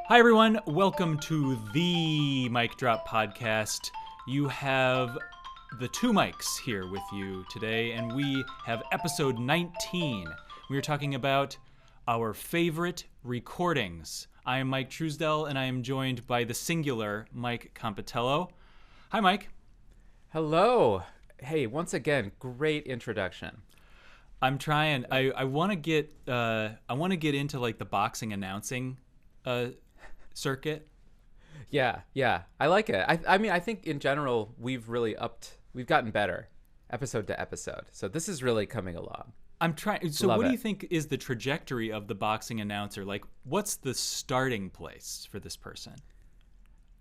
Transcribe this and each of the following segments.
Hi, everyone. Welcome to the MikeDrop podcast. You have the two mics here with you today, and we have episode 19. We are talking about our favorite recordings. I am Mike Truesdell, and I am joined by the singular Mike Compitello. Hi, Mike. Hello. Hey, once again, great introduction. I'm trying. I want to get into like the boxing announcing circuit. Yeah, I like it. I mean, I think in general we've gotten better episode to episode. So this is really coming along. I'm trying. So what do you think is the trajectory of the boxing announcer? Like, what's the starting place for this person?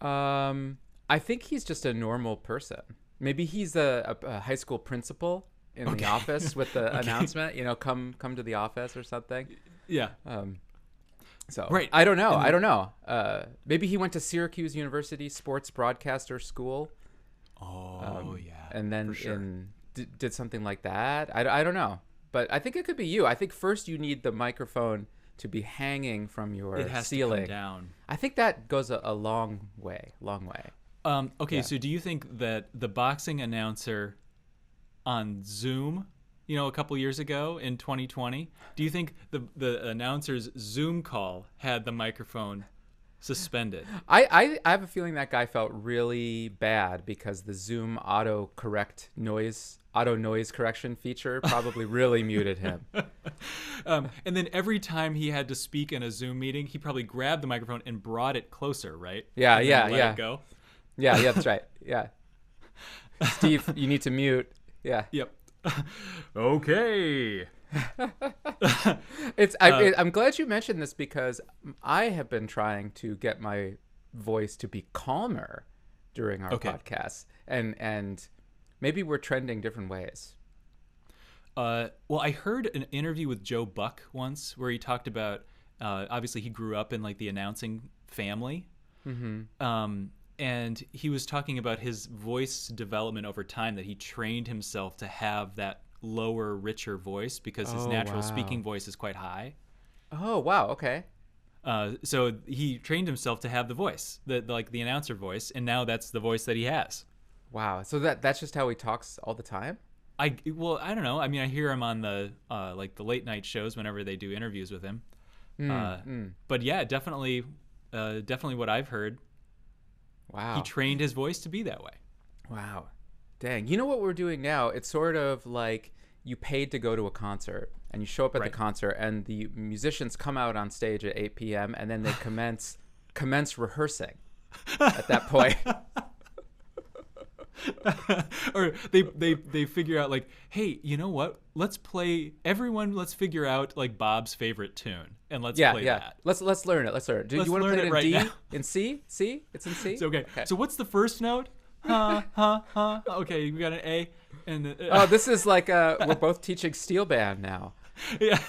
I think he's just a normal person. Maybe he's a high school principal in the office with the announcement, come to the office or something. Yeah. So right. I don't know. Maybe he went to Syracuse University Sports Broadcaster School. Oh, yeah. And then for sure. did something like that. I don't know. But I think it could be you. I think first you need the microphone to be hanging from your It has ceiling. to come down. I think that goes a long way. Okay, Yeah. so do you think that the boxing announcer on Zoom, a couple years ago in 2020, do you think the announcer's Zoom call had the microphone suspended? I have a feeling that guy felt really bad because the Zoom auto noise correction feature probably really muted him. And then every time he had to speak in a Zoom meeting, he probably grabbed the microphone and brought it closer, right? Yeah, and yeah, let yeah. it go. Yeah, that's right. Yeah. Steve, you need to mute. Yeah. Yep. Okay. I'm glad you mentioned this because I have been trying to get my voice to be calmer during our podcasts, and maybe we're trending different ways. Well, I heard an interview with Joe Buck once where he talked about obviously he grew up in like the announcing family. Mm-hmm. And he was talking about his voice development over time, that he trained himself to have that lower, richer voice because his natural speaking voice is quite high. Oh, wow. Okay. So he trained himself to have the voice, the announcer voice, and now that's the voice that he has. Wow. So that's just how he talks all the time? I don't know. I mean, I hear him on the like the late night shows whenever they do interviews with him. But yeah, definitely what I've heard. Wow. He trained his voice to be that way. Wow. Dang. You know what we're doing now? It's sort of like you paid to go to a concert and you show up at the concert and the musicians come out on stage at 8 p.m. and then they commence rehearsing at that point. Or they figure out like, hey, you know what? Let's figure out like Bob's favorite tune and let's play that. Let's learn it. Do you want to play it in right D? now. In C? C? It's in C? It's okay. So what's the first note? Okay, we got an A. And oh, this is like we're both teaching steel band now. Yeah.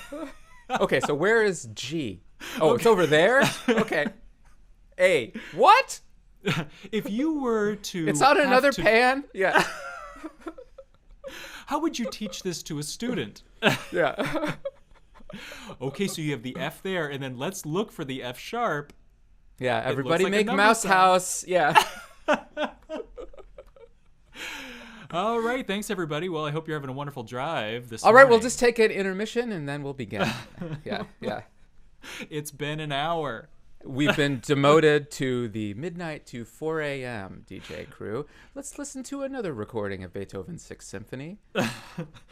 Okay, so where is G? Oh, okay. It's over there? Okay. A. What? If you were to... It's on another pan? Yeah. How would you teach this to a student? Yeah. Okay, so you have the F there, and then let's look for the F sharp. Yeah, everybody like make mouse sign. house. Yeah. All right, thanks everybody. Well, I hope you're having a wonderful drive this All right, morning. we'll just take an intermission and then we'll begin. Yeah. It's been an hour. We've been demoted to the midnight to 4 a.m. DJ crew. Let's listen to another recording of Beethoven's Sixth Symphony.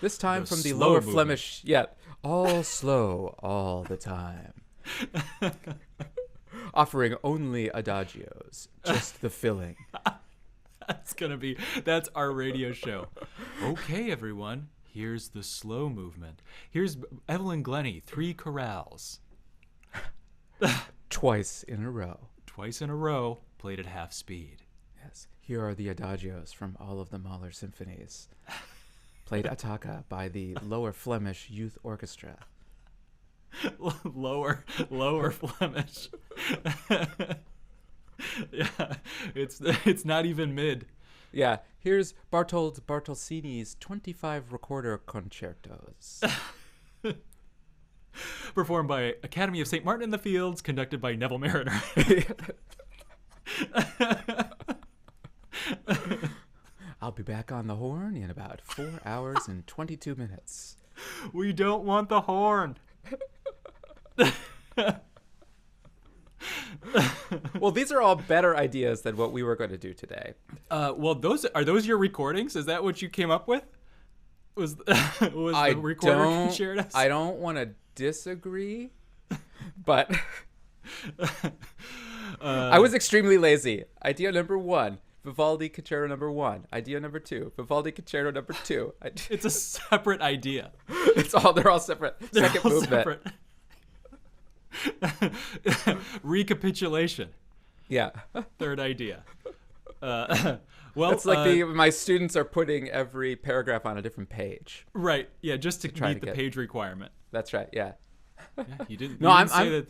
This time from the Lower movement. Flemish. Yeah, all slow all the time. Offering only adagios, just the filling. That's our radio show. Okay, everyone, here's the slow movement. Here's Evelyn Glennie, 3 chorales. Twice in a row, played at half speed. Yes, here are the adagios from all of the Mahler symphonies. Played attacca by the Lower Flemish Youth Orchestra. Lower Flemish. Yeah, it's not even mid. Yeah, here's Bartoldsini's 25 recorder concertos. Performed by Academy of St. Martin in the Fields, conducted by Neville Mariner. I'll be back on the horn in about 4 hours and 22 minutes. We don't want the horn. Well, these are all better ideas than what we were going to do today. Well, those your recordings? Is that what you came up with? Was the recorder you shared us? I don't want to disagree, but I was extremely lazy. Idea number 1, Vivaldi Concerto number 1. Idea number 2, Vivaldi Concerto number 2. It's a separate idea. They're all separate. Second movement. Separate. Recapitulation. Yeah. Third idea. Well, it's like my students are putting every paragraph on a different page. Right. Yeah, just to meet the page requirement. That's right. Yeah. Yeah, you didn't. No, I'm say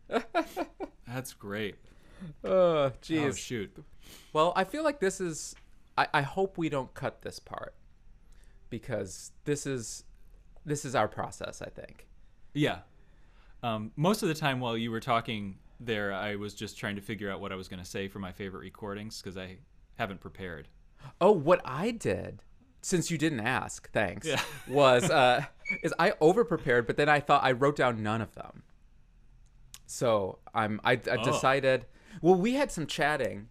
that. That's great. Oh, geez. Oh, shoot. Well, I feel like this is. I hope we don't cut this part, because this is our process, I think. Yeah. Most of the time while you were talking there, I was just trying to figure out what I was going to say for my favorite recordings, because I haven't prepared. Oh, what I did, since you didn't ask, thanks, yeah. was is I over-prepared, but then I thought I wrote down none of them. So I decided. Well, we had some chatting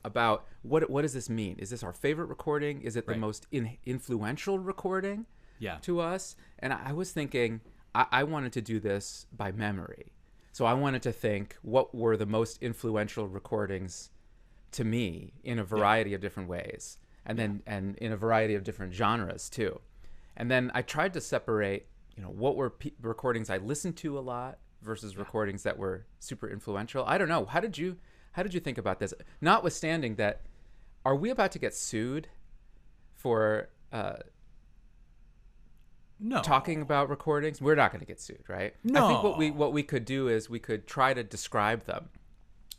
about what does this mean? Is this our favorite recording? Is it the most influential recording to us? And I was thinking I wanted to do this by memory. So I wanted to think, what were the most influential recordings to me in a variety of different ways, and then and in a variety of different genres too. And then I tried to separate, what were recordings I listened to a lot versus recordings that were super influential. I don't know. How did you think about this? Notwithstanding that, are we about to get sued for no talking about recordings? We're not going to get sued, right? No. I think what we could do is we could try to describe them,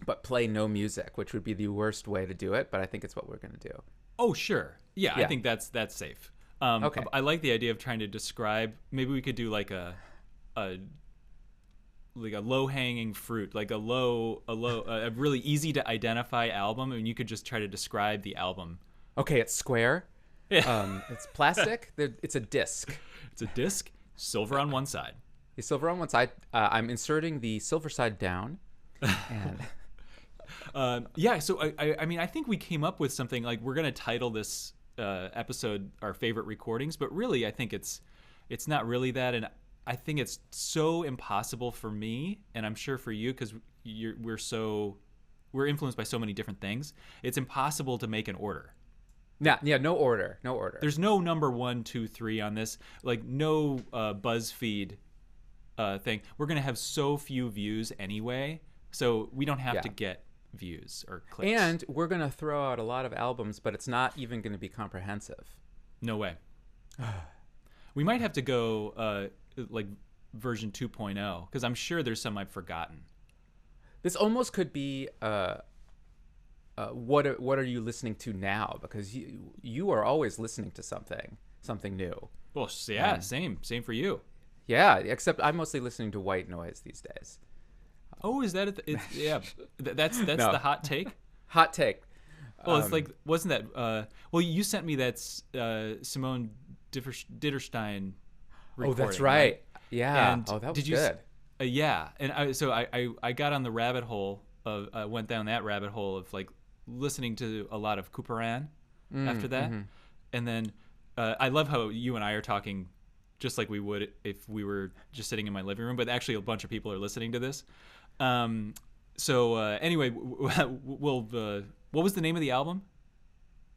but play no music, which would be the worst way to do it. But I think it's what we're going to do. Oh, sure. Yeah, I think that's safe. Okay. I like the idea of trying to describe. Maybe we could do like a low-hanging fruit, like a really easy to identify album, and you could just try to describe the album. Okay, it's square. Yeah. It's plastic. It's a disc. It's a disc, silver on one side. The silver on one side. I'm inserting the silver side down. And so I mean, I think we came up with something like, we're going to title this episode our favorite recordings, but really I think it's not really that. And I think it's so impossible for me, and I'm sure for you, because we're influenced by so many different things. It's impossible to make an order. Yeah, no order. There's no number 1, 2, 3 on this. Like no BuzzFeed thing. We're gonna have so few views anyway, so we don't have to get views or clicks. And we're gonna throw out a lot of albums, but it's not even gonna be comprehensive. No way. We might have to go like version 2.0, because I'm sure there's some I've forgotten. This almost could be what are you listening to now? Because you are always listening to something new. Well, yeah, same for you. Yeah, except I'm mostly listening to white noise these days. Oh, is that it? Yeah, that's no. The hot take. Hot take. Well, it's like, wasn't that? Well, you sent me that Simone Ditterstein recording. Oh, that's right. Yeah. And that was good. Yeah, and I got on the rabbit hole of went down that rabbit hole of like listening to a lot of Couperin after that, and then I love how you and I are talking just like we would if we were just sitting in my living room, but actually a bunch of people are listening to this. Anyway, what was the name of the album?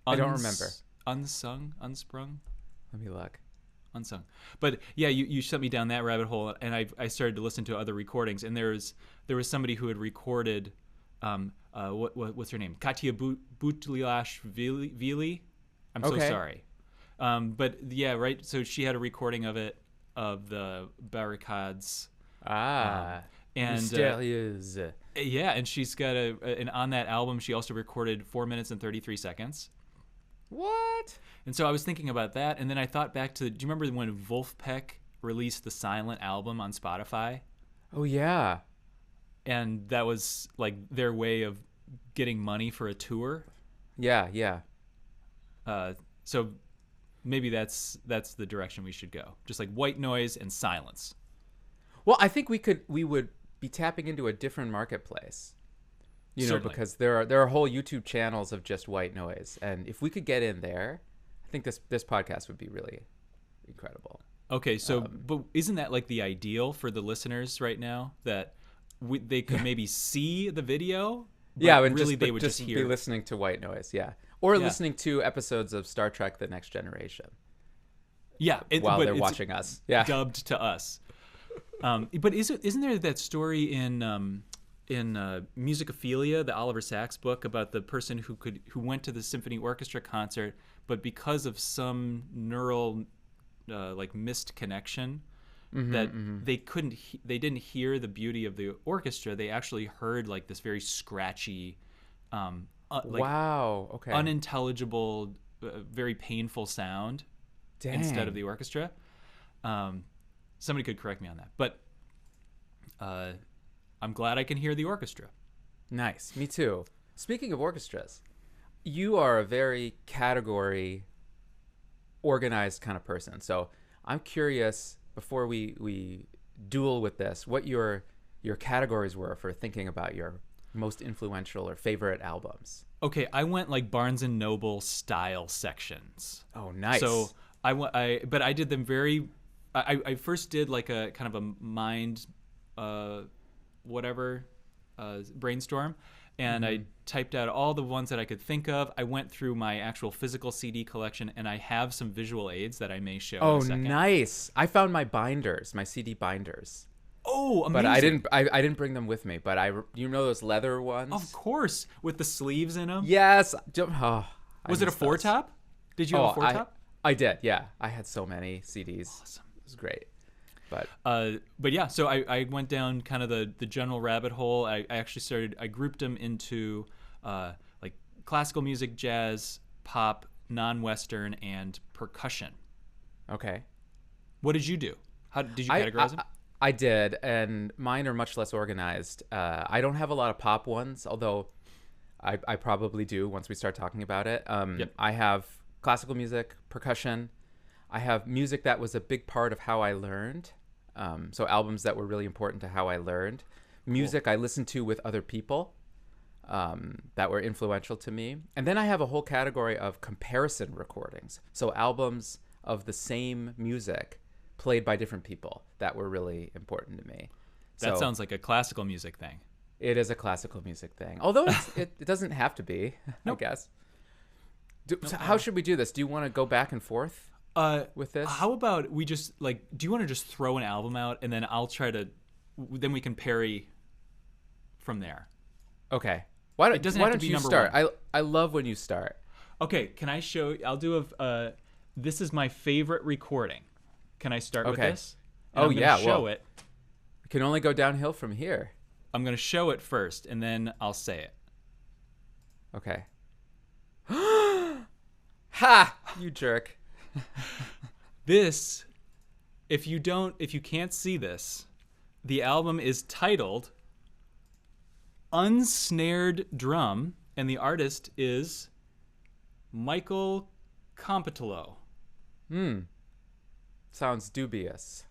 I don't remember. Unsprung. Let me look. Unsung. But yeah, you sent me down that rabbit hole, and I started to listen to other recordings, and there was somebody who had recorded what's her name? Katia Butliashvili. I'm so sorry. But yeah, right. So she had a recording of the Barricades. And Mysterious. Yeah, and she's got and on that album she also recorded 4 minutes and 33 seconds. What? And so I was thinking about that, and then I thought back to, do you remember when Wolfpack released the Silent album on Spotify. Oh yeah. And that was like their way of getting money for a tour. Yeah. So maybe that's the direction we should go. Just like white noise and silence. Well, I think we would be tapping into a different marketplace. You know, Certainly. because there are whole YouTube channels of just white noise, and if we could get in there, I think this podcast would be really incredible. Okay, so but isn't that like the ideal for the listeners right now, that they could maybe see the video? But And really they would just be hear. listening to white noise, or listening to episodes of Star Trek: The Next Generation. Yeah, while but they're it's watching us, dubbed to us. But isn't there that story in Musicophilia, the Oliver Sacks book, about the person who went to the symphony orchestra concert, but because of some neural like missed connection, they didn't hear the beauty of the orchestra. They actually heard like this very scratchy, wow, okay, unintelligible, very painful sound. Dang. Instead of the orchestra. Somebody could correct me on that, but I'm glad I can hear the orchestra. Nice. Me too. Speaking of orchestras, you are a very category organized kind of person. So I'm curious, before we duel with this, what your categories were for thinking about your most influential or favorite albums. Okay, I went like Barnes and Noble style sections. Oh, nice. So but I did them very. I first did like a kind of a mind, brainstorm, and I typed out all the ones that I could think of. I went through my actual physical CD collection, and I have some visual aids that I may show in a second. Nice. I found my binders, my CD binders. Oh, amazing. But I didn't bring them with me, but you know those leather ones? Of course, with the sleeves in them. Yes. Was it a 4-top? Did you have a 4-top? I did, yeah. I had so many CDs. Awesome. It was great. But yeah, so I went down kind of the general rabbit hole. I grouped them into like classical music, jazz, pop, non-Western, and percussion. Okay. What did you do? How did you categorize them? I did, and mine are much less organized. I don't have a lot of pop ones, although I probably do once we start talking about it. Yep. I have classical music, percussion. I have music that was a big part of how I learned. So albums that were really important to how I learned. Music I listened to with other people that were influential to me. And then I have a whole category of comparison recordings. So albums of the same music played by different people that were really important to me. That sounds like a classical music thing. It is a classical music thing. Although it doesn't have to be, I guess. So how should we do this? Do you want to go back and forth with this? How about we just do you want to just throw an album out, and then I'll try to, then we can parry from there. Okay. Why don't you start? One. I love when you start. Okay. Can I show? I'll do this is my favorite recording. Can I start with this? And I'm gonna show it. We can only go downhill from here. I'm going to show it first, and then I'll say it. Okay. Ha! You jerk. This, if you can't see this, the album is titled Unsnared Drum, and the artist is Michael Compitello. Sounds dubious.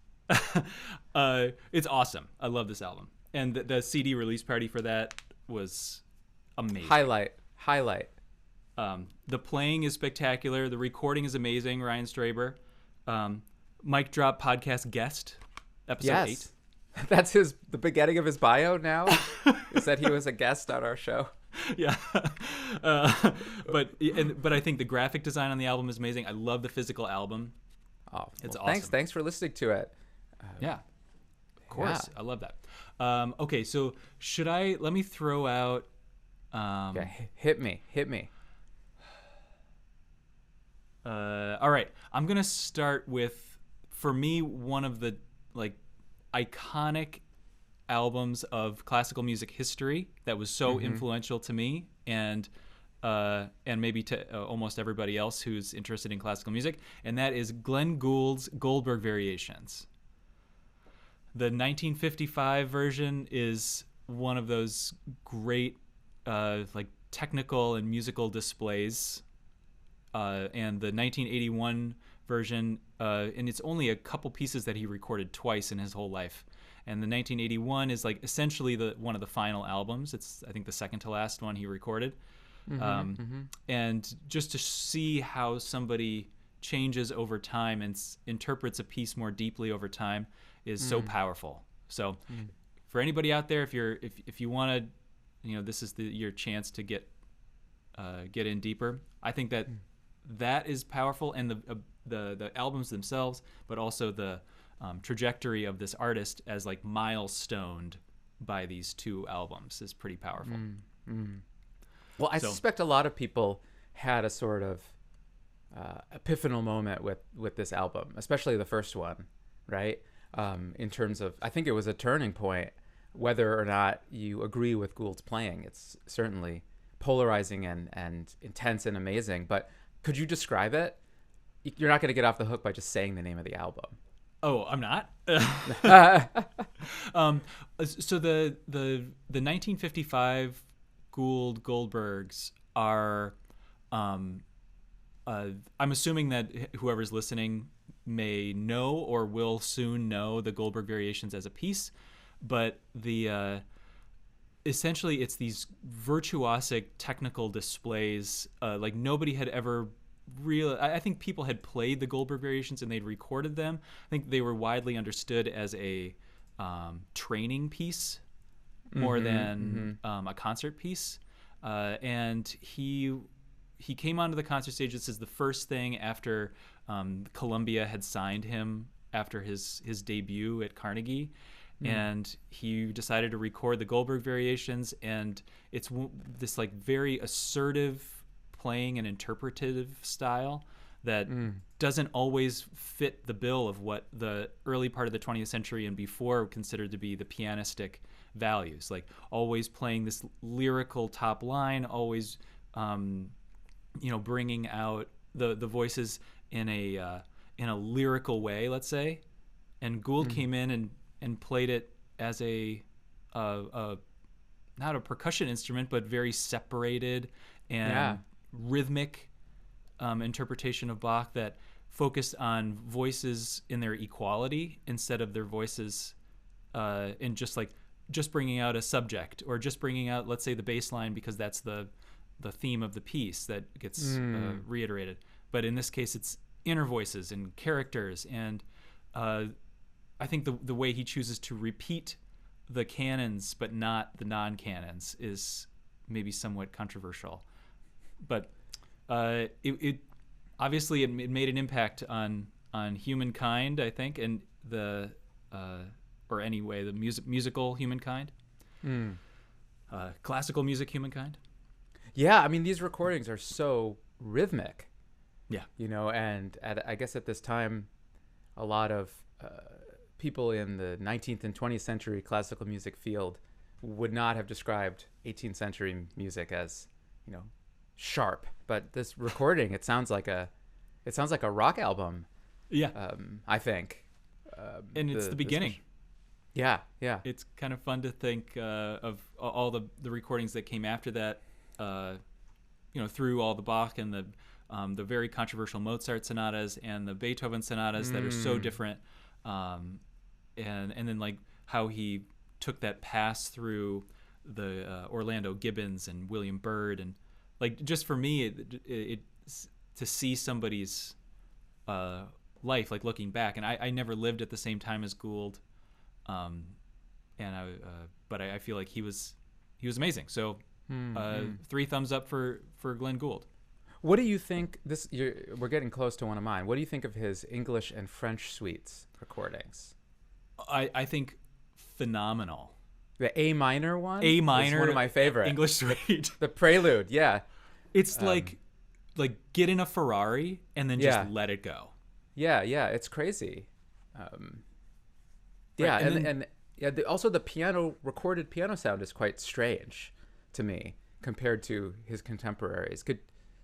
It's awesome. I love this album. And the CD release party for that was amazing. Highlight. The playing is spectacular. The recording is amazing. Ryan Straber. MikeDrop podcast guest, episode 8. That's the beginning of his bio now, is that he was a guest on our show. Yeah. But I think the graphic design on the album is amazing. I love the physical album. Oh, it's awesome. Thanks for listening to it. Yeah. Of course. Yeah. I love that. Okay, so let me throw out hit me. All right, I'm gonna start with, for me, one of the iconic albums of classical music history that was so influential to me and maybe to almost everybody else who's interested in classical music, and that is Glenn Gould's Goldberg Variations. The 1955 version is one of those great like technical and musical displays, and the 1981 version, and it's only a couple pieces that he recorded twice in his whole life. And the 1981 is like essentially one of the final albums. It's, I think, the second to last one he recorded. And just to see how somebody changes over time and interprets a piece more deeply over time is so powerful. So for anybody out there, if you want to, this is your chance to get in deeper. I think that is powerful, and the albums themselves, but also the trajectory of this artist as like milestoned by these two albums is pretty powerful. Well, I suspect a lot of people had a sort of epiphanal moment with this album, especially the first one, right? In terms of, I think it was a turning point. Whether or not you agree with Gould's playing, it's certainly polarizing and intense and amazing. But could you describe it? You're not going to get off the hook by just saying the name of the album. Oh, I'm not. So the 1955 Goldbergs are, I'm assuming that whoever's listening may know or will soon know the Goldberg Variations as a piece, but essentially it's these virtuosic technical displays, like nobody had ever I think people had played the Goldberg Variations and they'd recorded them. I think they were widely understood as a training piece more than a concert piece. And he came onto the concert stage. This is the first thing after Columbia had signed him after his debut at Carnegie. And he decided to record the Goldberg Variations, and it's this like very assertive playing and interpretative style that doesn't always fit the bill of what the early part of the 20th century and before considered to be the pianistic values, like always playing this lyrical top line, always bringing out the voices in a lyrical way, let's say. And Gould came in and played it as a not a percussion instrument, but very separated and rhythmic interpretation of Bach that focused on voices in their equality instead of their voices in just bringing out a subject, or just bringing out, let's say, the bass line because that's the theme of the piece that gets reiterated. But in this case, it's inner voices and characters, and I think the way he chooses to repeat the canons but not the non-canons is maybe somewhat controversial. But it obviously it made an impact on humankind, I think, and the musical humankind, classical music humankind. Yeah, I mean, these recordings are so rhythmic. Yeah, and I guess at this time, a lot of people in the 19th and 20th century classical music field would not have described 18th century music as, sharp. But this recording, it sounds like a rock album. Yeah, I think. And it's the beginning. Yeah. It's kind of fun to think of all the recordings that came after that. Through all the Bach and the very controversial Mozart sonatas and the Beethoven sonatas that are so different. And then like how he took that pass through the Orlando Gibbons and William Byrd, and like just for me it to see somebody's life, like looking back, and I never lived at the same time as Gould, but I feel like he was amazing. So 3 thumbs up for Glenn Gould. What do you think? We're getting close to one of mine. What do you think of his English and French suites recordings? I think phenomenal. The A minor one? A minor. Is one of my favorite. English suite. The Prelude, yeah. It's like get in a Ferrari and then just let it go. Yeah, it's crazy. Also the recorded piano sound is quite strange to me compared to his contemporaries.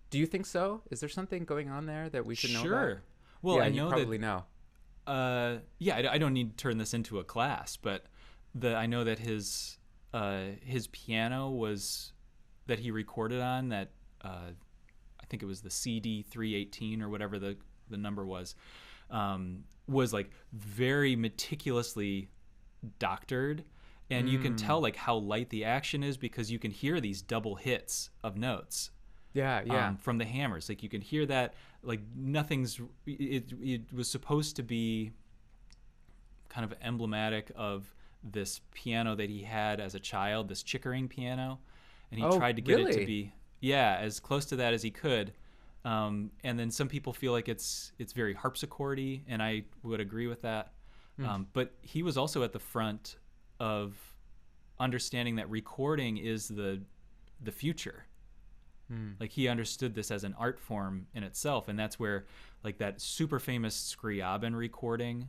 Do you think so? Is there something going on there that we should know about? Well, Yeah, I know you probably know. I don't need to turn this into a class, but I know that his piano was that he recorded on that I think it was the CD 318 or whatever the number was like very meticulously doctored, and you can tell like how light the action is because you can hear these double hits of notes. From the hammers. Like you can hear that like it was supposed to be kind of emblematic of this piano that he had as a child, this Chickering piano, and he tried to get it to be as close to that as he could. And then some people feel like it's very harpsichordy, and I would agree with that. But he was also at the front of understanding that recording is the future. Like he understood this as an art form in itself, and that's where like that super famous Scriabin recording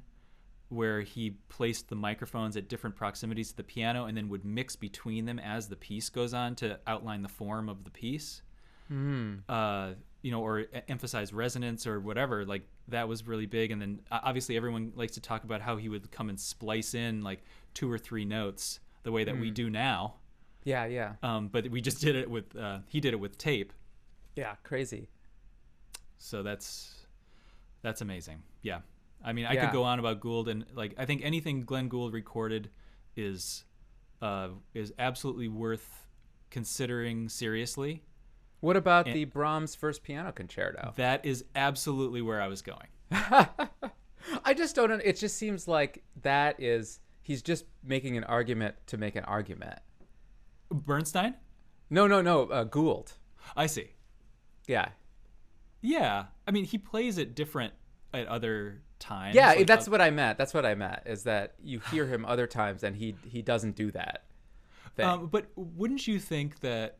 where he placed the microphones at different proximities to the piano and then would mix between them as the piece goes on to outline the form of the piece. Or emphasize resonance or whatever, like that was really big. And then obviously everyone likes to talk about how he would come and splice in like 2 or 3 notes the way that we do now. But we just did it with he did it with tape. Crazy. So that's amazing. I mean, I could go on about Gould, and like I think anything Glenn Gould recorded is absolutely worth considering seriously. What about the Brahms First Piano Concerto? That is absolutely where I was going. I just don't. It just seems like he's just making an argument to make an argument. Bernstein? No. Gould. I see. Yeah. I mean, he plays it different at other times. Yeah, like, that's what I meant. That's what I meant, is that you hear him other times and he doesn't do that thing. But wouldn't you think that,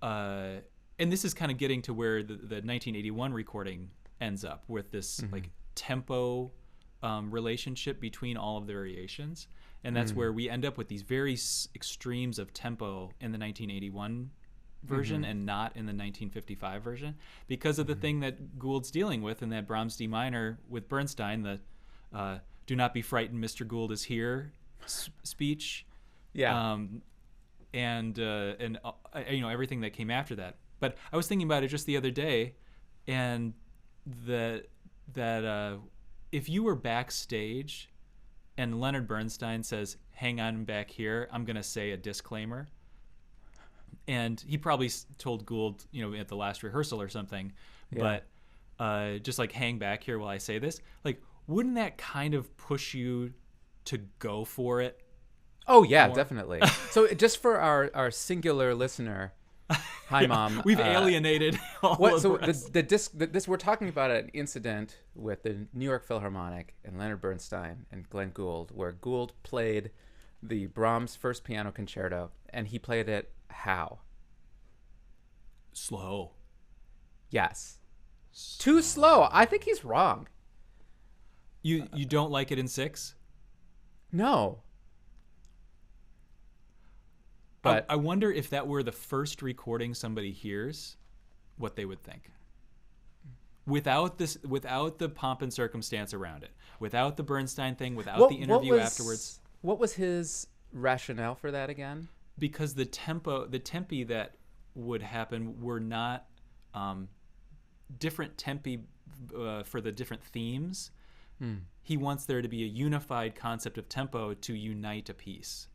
and this is kind of getting to where the 1981 recording ends up with this like tempo relationship between all of the variations. And that's where we end up with these very extremes of tempo in the 1981 version and not in the 1955 version because of the thing that Gould's dealing with in that Brahms D minor with Bernstein, the "Do not be frightened, Mr. Gould is here" speech. And everything that came after that. But I was thinking about it just the other day, and that if you were backstage and Leonard Bernstein says, "Hang on back here, I'm going to say a disclaimer." And he probably told Gould, at the last rehearsal or something, but just like hang back here while I say this. Like, wouldn't that kind of push you to go for it? Oh, yeah, definitely. So just for our singular listener, hi, Mom. We've alienated all of us. This we're talking about an incident with the New York Philharmonic and Leonard Bernstein and Glenn Gould, where Gould played the Brahms First Piano Concerto, and he played it how? Slow. Yes. Too slow. I think he's wrong. You don't like it in 6? No. But I wonder if that were the first recording somebody hears, what they would think. Without the pomp and circumstance around it, without the Bernstein thing, without the interview afterwards. What was his rationale for that again? Because the tempi that would happen were not different tempi for the different themes. He wants there to be a unified concept of tempo to unite a piece,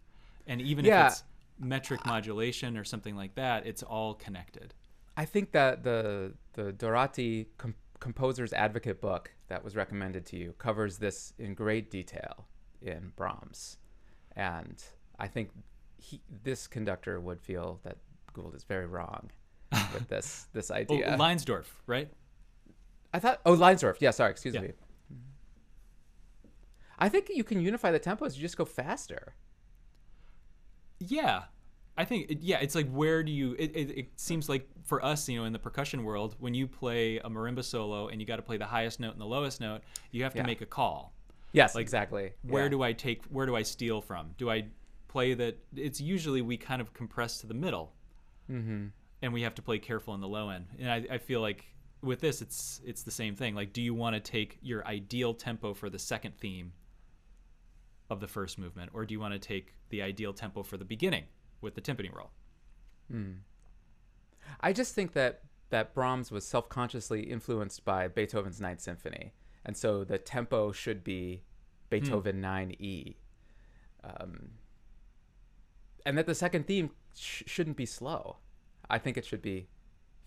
and even if it's metric modulation or something like that, it's all connected. I think that the Dorati Composer's Advocate book that was recommended to you covers this in great detail in Brahms, and I think this conductor would feel that Gould is very wrong with this idea. Leinsdorf, right? I thought Leinsdorf. Yeah, sorry, excuse me. I think you can unify the tempos. You just go faster. Yeah, I think it's like, where do you? It seems like for us, in the percussion world, when you play a marimba solo and you got to play the highest note and the lowest note, you have to make a call. Yes, like, exactly. Where do I steal from? Do I play that? It's usually we kind of compress to the middle, and we have to play careful in the low end. And I feel like with this, it's the same thing. Like, do you want to take your ideal tempo for the second theme of the first movement, or do you want to take the ideal tempo for the beginning with the timpani roll? I just think that Brahms was self-consciously influenced by Beethoven's Ninth Symphony, and so the tempo should be Beethoven 9E, and that the second theme shouldn't be slow. I think it should be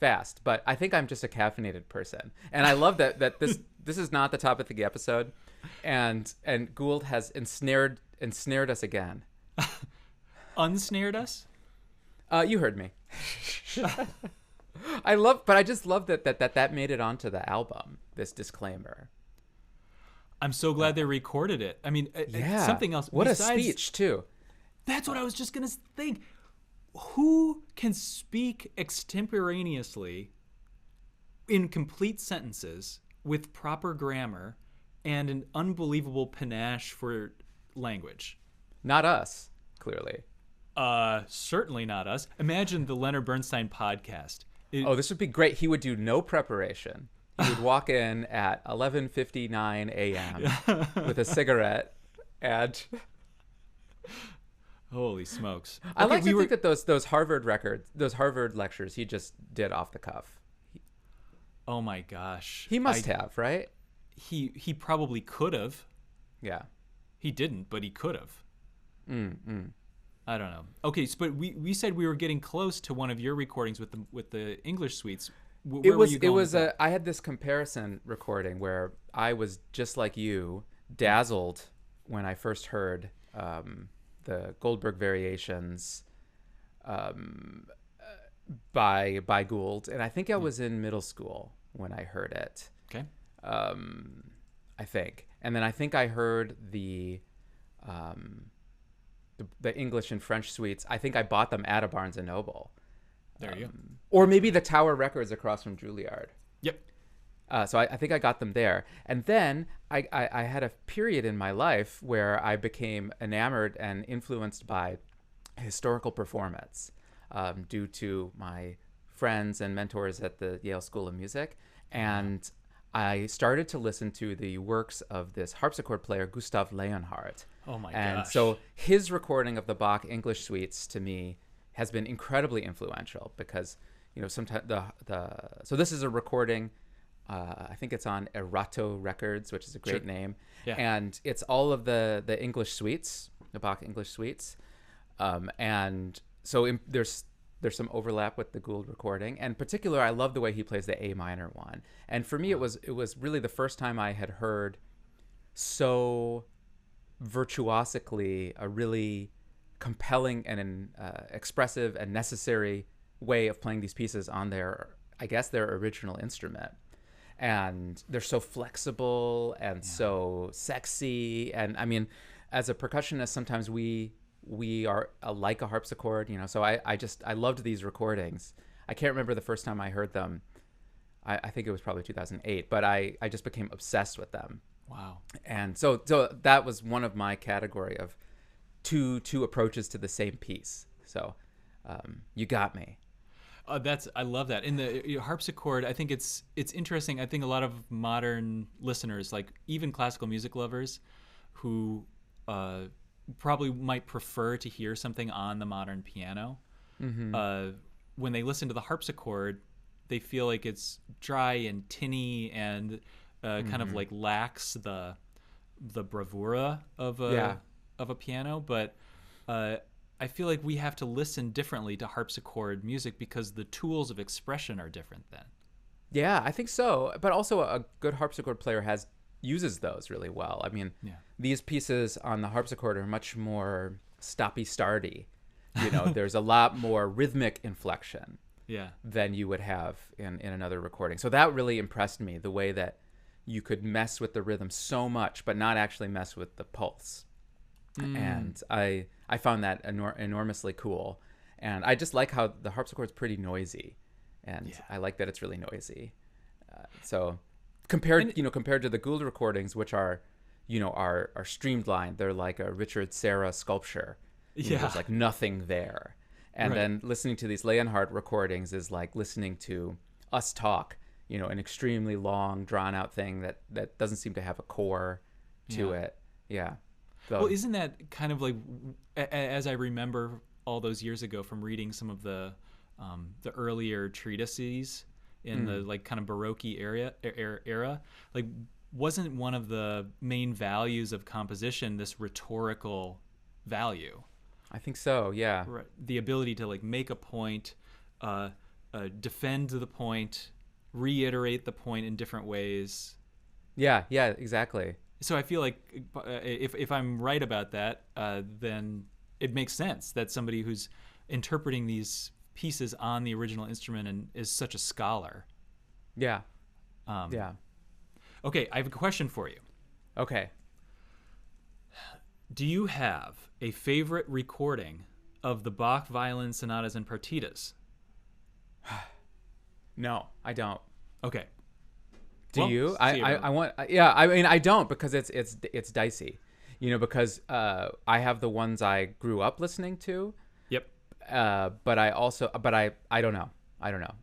fast, but I think I'm just a caffeinated person, and I love that this is not the topic of the episode, and Gould has ensnared us again. Unsnared us? You heard me. But I just love that made it onto the album, this disclaimer. I'm so glad they recorded it. I mean, something else. What a speech, too. That's what I was just going to think. Who can speak extemporaneously in complete sentences with proper grammar and an unbelievable panache for language? Not us, clearly. Certainly not us. Imagine the Leonard Bernstein podcast. This would be great. He would do no preparation. He would walk in at 11:59 a.m. with a cigarette and... Holy smokes! I like to think that those Harvard lectures he just did off the cuff. Oh my gosh! He must have, right? He probably could have. Yeah. He didn't, but he could have. I don't know. Okay, but we said we were getting close to one of your recordings with the English suites. Where were you going? I had this comparison recording where I was just like you, dazzled when I first heard the Goldberg Variations by Gould, and I think I was in middle school when I heard it. Okay. I think, and then I think I heard the English and French suites. I think I bought them at a Barnes and Noble. There you go. Or maybe the Tower Records across from Juilliard. Yep. So I think I got them there. And then I had a period in my life where I became enamored and influenced by historical performance due to my friends and mentors at the Yale School of Music. And I started to listen to the works of this harpsichord player, Gustav Leonhardt. Oh my gosh. And so his recording of the Bach English suites to me has been incredibly influential because, sometimes so this is a recording, I think it's on Erato Records, which is a great name. Yeah. And it's all of the English suites, the Bach English suites. And so there's some overlap with the Gould recording. And in particular, I love the way he plays the A minor one. And for me, it was really the first time I had heard so virtuosically a really compelling and expressive and necessary way of playing these pieces on their original instrument. And they're so flexible and so sexy. And I mean, as a percussionist, sometimes we are like a harpsichord, so I loved these recordings. I can't remember the first time I heard them. I think it was probably 2008, but I just became obsessed with them. Wow. And so that was one of my category of two approaches to the same piece. So you got me. I love that. In the harpsichord, I think it's interesting. I think a lot of modern listeners, like even classical music lovers, who probably might prefer to hear something on the modern piano. Mm-hmm. When they listen to the harpsichord, they feel like it's dry and tinny and kind of like lacks the bravura of a piano. But I feel like we have to listen differently to harpsichord music because the tools of expression are different then. Yeah, I think so. But also a good harpsichord player uses those really well. I mean, these pieces on the harpsichord are much more stoppy-starty. There's a lot more rhythmic inflection than you would have in another recording. So that really impressed me, the way that you could mess with the rhythm so much, but not actually mess with the pulse. And I found that enormously cool. And I just like how the harpsichord's pretty noisy. And I like that it's really noisy. So compared to the Gould recordings, which are streamlined, they're like a Richard Serra sculpture. There's like nothing there. And then listening to these Leonhardt recordings is like listening to us talk, an extremely long, drawn out thing that doesn't seem to have a core to it. Yeah. So, well, isn't that kind of like, as I remember all those years ago from reading some of the earlier treatises in the like kind of Baroque era, like wasn't one of the main values of composition this rhetorical value? I think so. Yeah. Right. The ability to like make a point, defend the point, reiterate the point in different ways. Yeah. Yeah. Exactly. So I feel like if I'm right about that, then it makes sense that somebody who's interpreting these pieces on the original instrument and is such a scholar. Yeah. Yeah. Okay, I have a question for you. Okay. Do you have a favorite recording of the Bach Violin Sonatas and Partitas? No, I don't. Okay. Do Well, you? see I want. Yeah, I mean, I don't, because it's dicey, because I have the ones I grew up listening to. Yep. But I don't know.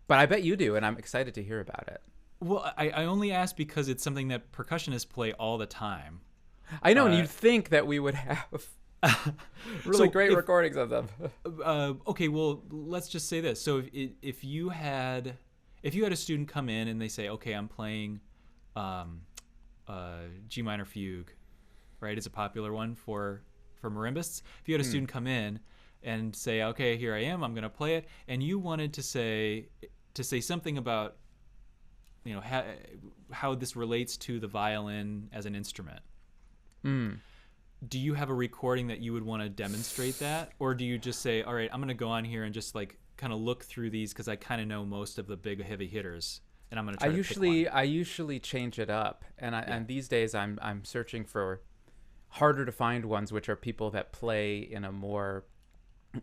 But I bet you do, and I'm excited to hear about it. Well, I only ask because it's something that percussionists play all the time. I know, and you'd think that we would have really great recordings of them. Okay, well, let's just say this. So if you had a student come in and they say, okay, I'm playing G minor fugue, right? It's a popular one for marimbas. If you had a student come in and say, okay, here I am, I'm going to play it, and you wanted to say something about how this relates to the violin as an instrument. Do you have a recording that you would want to demonstrate that, or do you just say, all right, I'm going to go on here and just like kind of look through these because I kind of know most of the big heavy hitters, and I'm going to try to pick one? I usually change it up, and these days I'm searching for harder to find ones, which are people that play in a more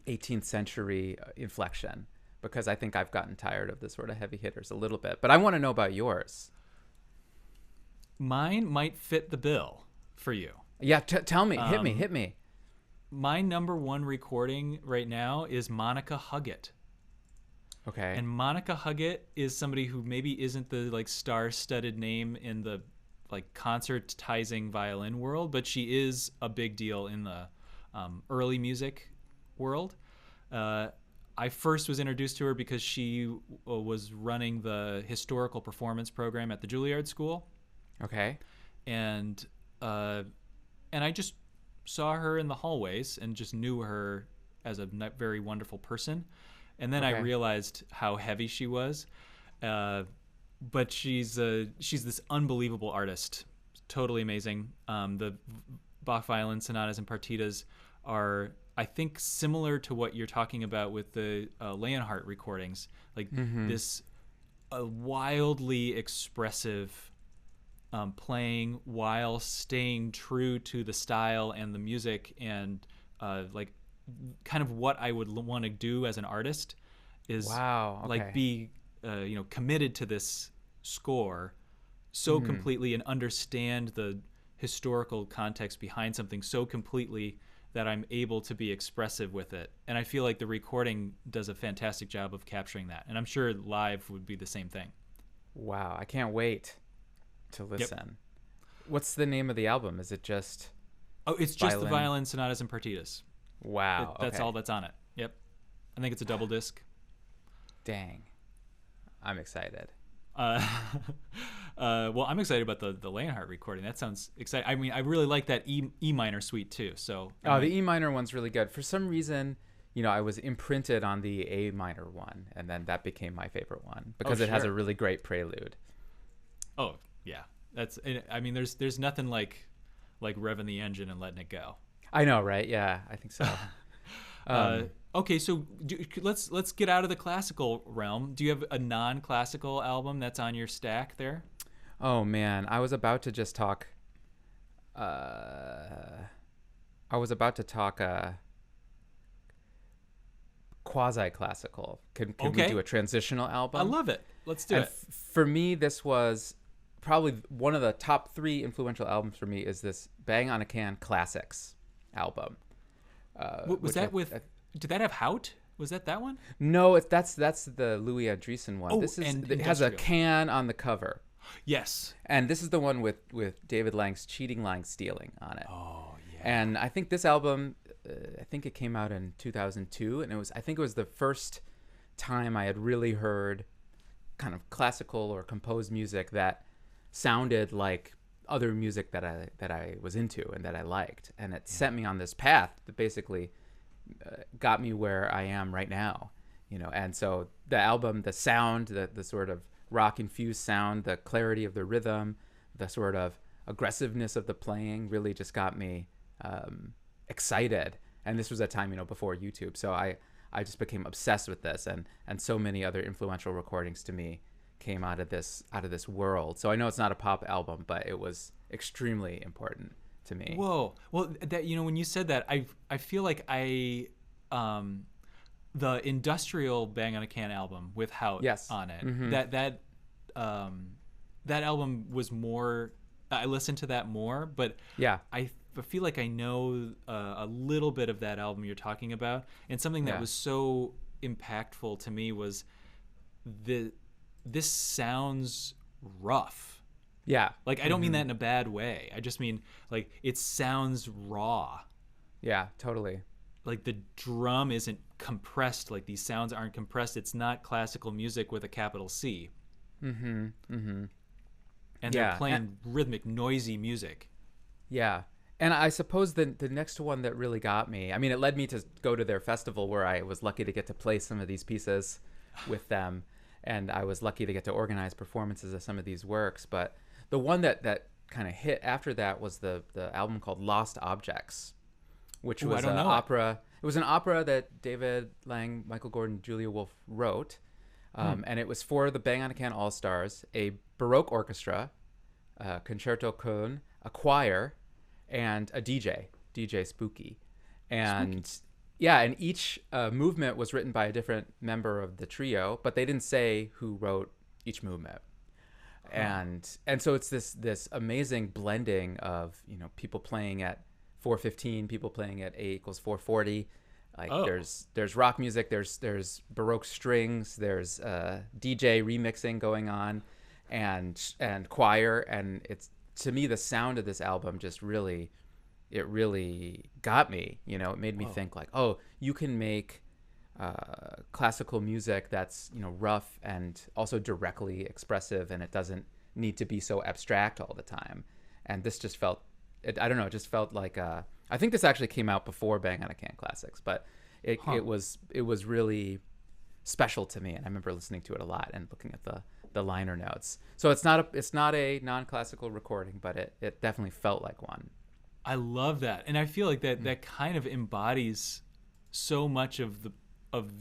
18th century inflection, because I think I've gotten tired of the sort of heavy hitters a little bit. But I want to know about yours. Mine might fit the bill for you. Yeah, tell me. Hit me. My number one recording right now is Monica Huggett. Okay. And Monica Huggett is somebody who maybe isn't the like star-studded name in the like concertizing violin world, but she is a big deal in the early music world. I first was introduced to her because she was running the historical performance program at the Juilliard School. Okay. And I just saw her in the hallways and just knew her as a very wonderful person. And then I realized how heavy she was. But she's this unbelievable artist, totally amazing. The Bach Violin Sonatas and Partitas are, I think, similar to what you're talking about with the Leonhardt recordings, like this wildly expressive playing while staying true to the style and the music, and like kind of what I would want to do as an artist is like be committed to this score so completely and understand the historical context behind something so completely that I'm able to be expressive with it. And I feel like the recording does a fantastic job of capturing that. And I'm sure live would be the same thing. Wow, I can't wait to listen. Yep. What's the name of the album? Is it just... Oh, it's just the Violin Sonatas and Partitas. Wow. That's all that's on it. Yep. I think it's a double disc. Dang. I'm excited. Well, I'm excited about the Leonhardt recording. That sounds exciting. I mean, I really like that E minor suite too. So the E minor one's really good. For some reason, I was imprinted on the A minor one, and then that became my favorite one because it has a really great prelude. Oh yeah, I mean, there's nothing like revving the engine and letting it go. I know, right? Yeah, I think so. Okay, so let's get out of the classical realm. Do you have a non-classical album that's on your stack there? Oh man, I was about to just talk. Quasi-classical. Can we do a transitional album? I love it. Let's do it. For me, this was probably one of the top 3 influential albums for me. Is this Bang on a Can Classics album? Was that did that have Hout Was that one? No, that's the Louis Andriessen one. Oh, This is and it has a Industrial. can on the cover. Yes. And this is the one with David Lang's Cheating, Lang, Stealing on it. Oh, yeah. And I think this album, I think it came out in 2002, and I think it was the first time I had really heard kind of classical or composed music that sounded like other music that I was into and that I liked, and it set me on this path that basically got me where I am right now, And so the album, the sound, the sort of rock infused sound, the clarity of the rhythm, the sort of aggressiveness of the playing really just got me excited. And this was a time, before YouTube, so I just became obsessed with this, and so many other influential recordings to me came out of this world. So I know it's not a pop album, but it was extremely important to me. Whoa. Well, that when you said that, I feel like the Industrial Bang on a Can album with Hout on it. Mm-hmm. That album was more. I listened to that more, but yeah, I feel like I know a little bit of that album you're talking about, and something that was so impactful to me was this sounds rough. Yeah. Like, I don't mean that in a bad way. I just mean, like, it sounds raw. Yeah, totally. Like, the drum isn't compressed. Like, these sounds aren't compressed. It's not classical music with a capital C. Mm-hmm. Mm-hmm. And they're playing rhythmic, noisy music. Yeah. And I suppose the next one that really got me, I mean, it led me to go to their festival where I was lucky to get to play some of these pieces with them. And I was lucky to get to organize performances of some of these works. But the one that kind of hit after that was the album called Lost Objects, which was an opera. It was an opera that David Lang, Michael Gordon, Julia Wolf wrote. And it was for the Bang on a Can All-Stars, a Baroque orchestra, concerto con, a choir, and a DJ Spooky. And yeah, and each movement was written by a different member of the trio, but they didn't say who wrote each movement. And so it's this amazing blending of, people playing at 4:15, people playing at A = 4:40. Like there's rock music, there's Baroque strings, there's DJ remixing going on, and choir, and it's, to me, the sound of this album just really got me. It made me think like, oh, you can make classical music that's rough and also directly expressive, and it doesn't need to be so abstract all the time. And this just felt, I don't know, it just felt like I think this actually came out before Bang on a Can Classics, but it was really special to me, and I remember listening to it a lot and looking at the liner notes. So it's not a non-classical recording, but it definitely felt like one. I love that, and I feel like that kind of embodies so much of the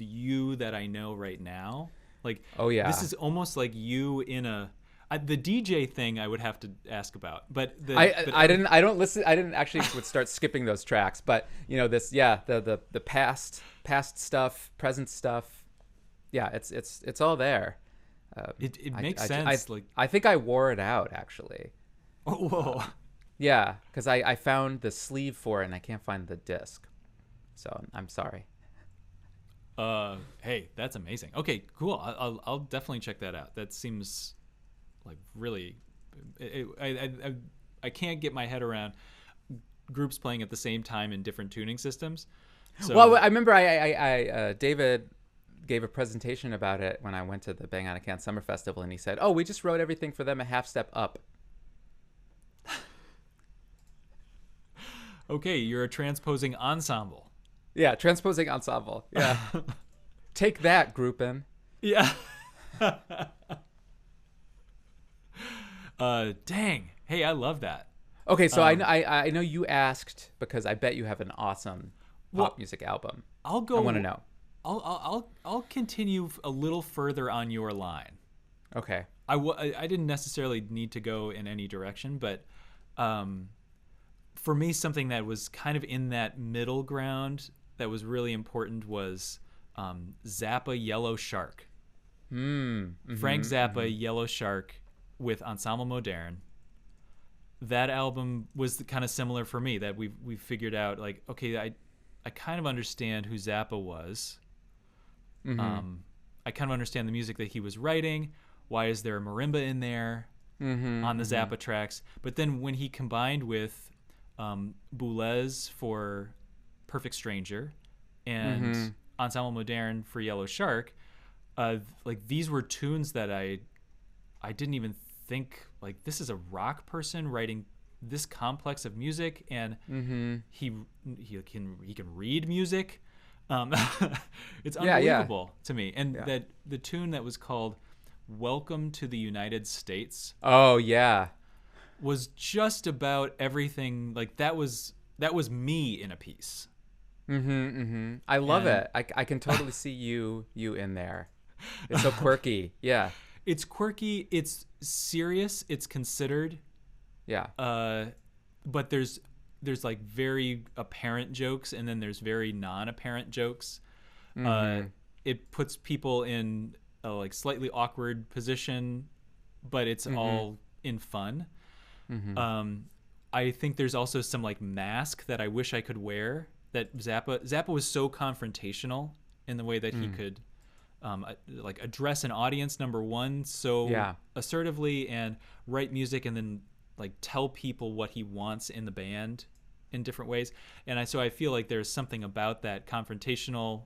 you that I know right now. Like, oh yeah, this is almost like you in the DJ thing I would have to ask about, but I didn't actually would start skipping those tracks, but the past stuff, present stuff, it's all there. It makes sense. I think I wore it out actually. Oh, whoa. Yeah, because I found the sleeve for it and I can't find the disc, so I'm sorry. Hey, that's amazing. Okay, cool. I'll definitely check that out. That seems like really, I can't get my head around groups playing at the same time in different tuning systems. So, well, I remember David gave a presentation about it when I went to the Bang on a Can Summer Festival, and he said, "Oh, we just wrote everything for them a half step up." Okay, you're a transposing ensemble. Yeah, transposing ensemble. Yeah. Take that, groupin'. Yeah. Dang. Hey, I love that. Okay, so I know you asked because I bet you have an awesome pop music album. I want to know. I'll continue a little further on your line. Okay. I didn't necessarily need to go in any direction, but for me, something that was kind of in that middle ground that was really important was Zappa Yellow Shark. Mm-hmm, Frank Zappa Yellow Shark with Ensemble Moderne. That album was kind of similar for me, that we figured out, like, okay, I kind of understand who Zappa was. I kind of understand the music that he was writing. Why is there a marimba in there on the Zappa tracks? But then when he combined with Boulez for Perfect Stranger and Ensemble Moderne for Yellow Shark, like these were tunes that I didn't even think, like, this is a rock person writing this complex of music, and he can read music. It's unbelievable to me. And that the tune that was called Welcome to the United States. Oh yeah. Was just about everything. Like that was me in a piece. I love it. I can totally see you in there. It's so quirky. Yeah. It's quirky. It's serious. It's considered. Yeah. But there's like very apparent jokes, and then there's very non-apparent jokes. It puts people in a like slightly awkward position, but it's all in fun. I think there's also some like mask that I wish I could wear. That Zappa was so confrontational in the way that he could like address an audience, number one, so assertively, and write music, and then like tell people what he wants in the band in different ways. And so I feel like there's something about that confrontational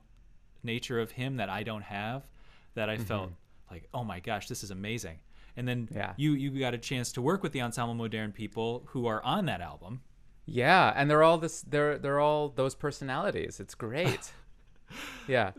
nature of him that I don't have, that I felt like, oh my gosh, this is amazing. And then you got a chance to work with the Ensemble Moderne people who are on that album. Yeah, and they're all those personalities. It's great. Yeah.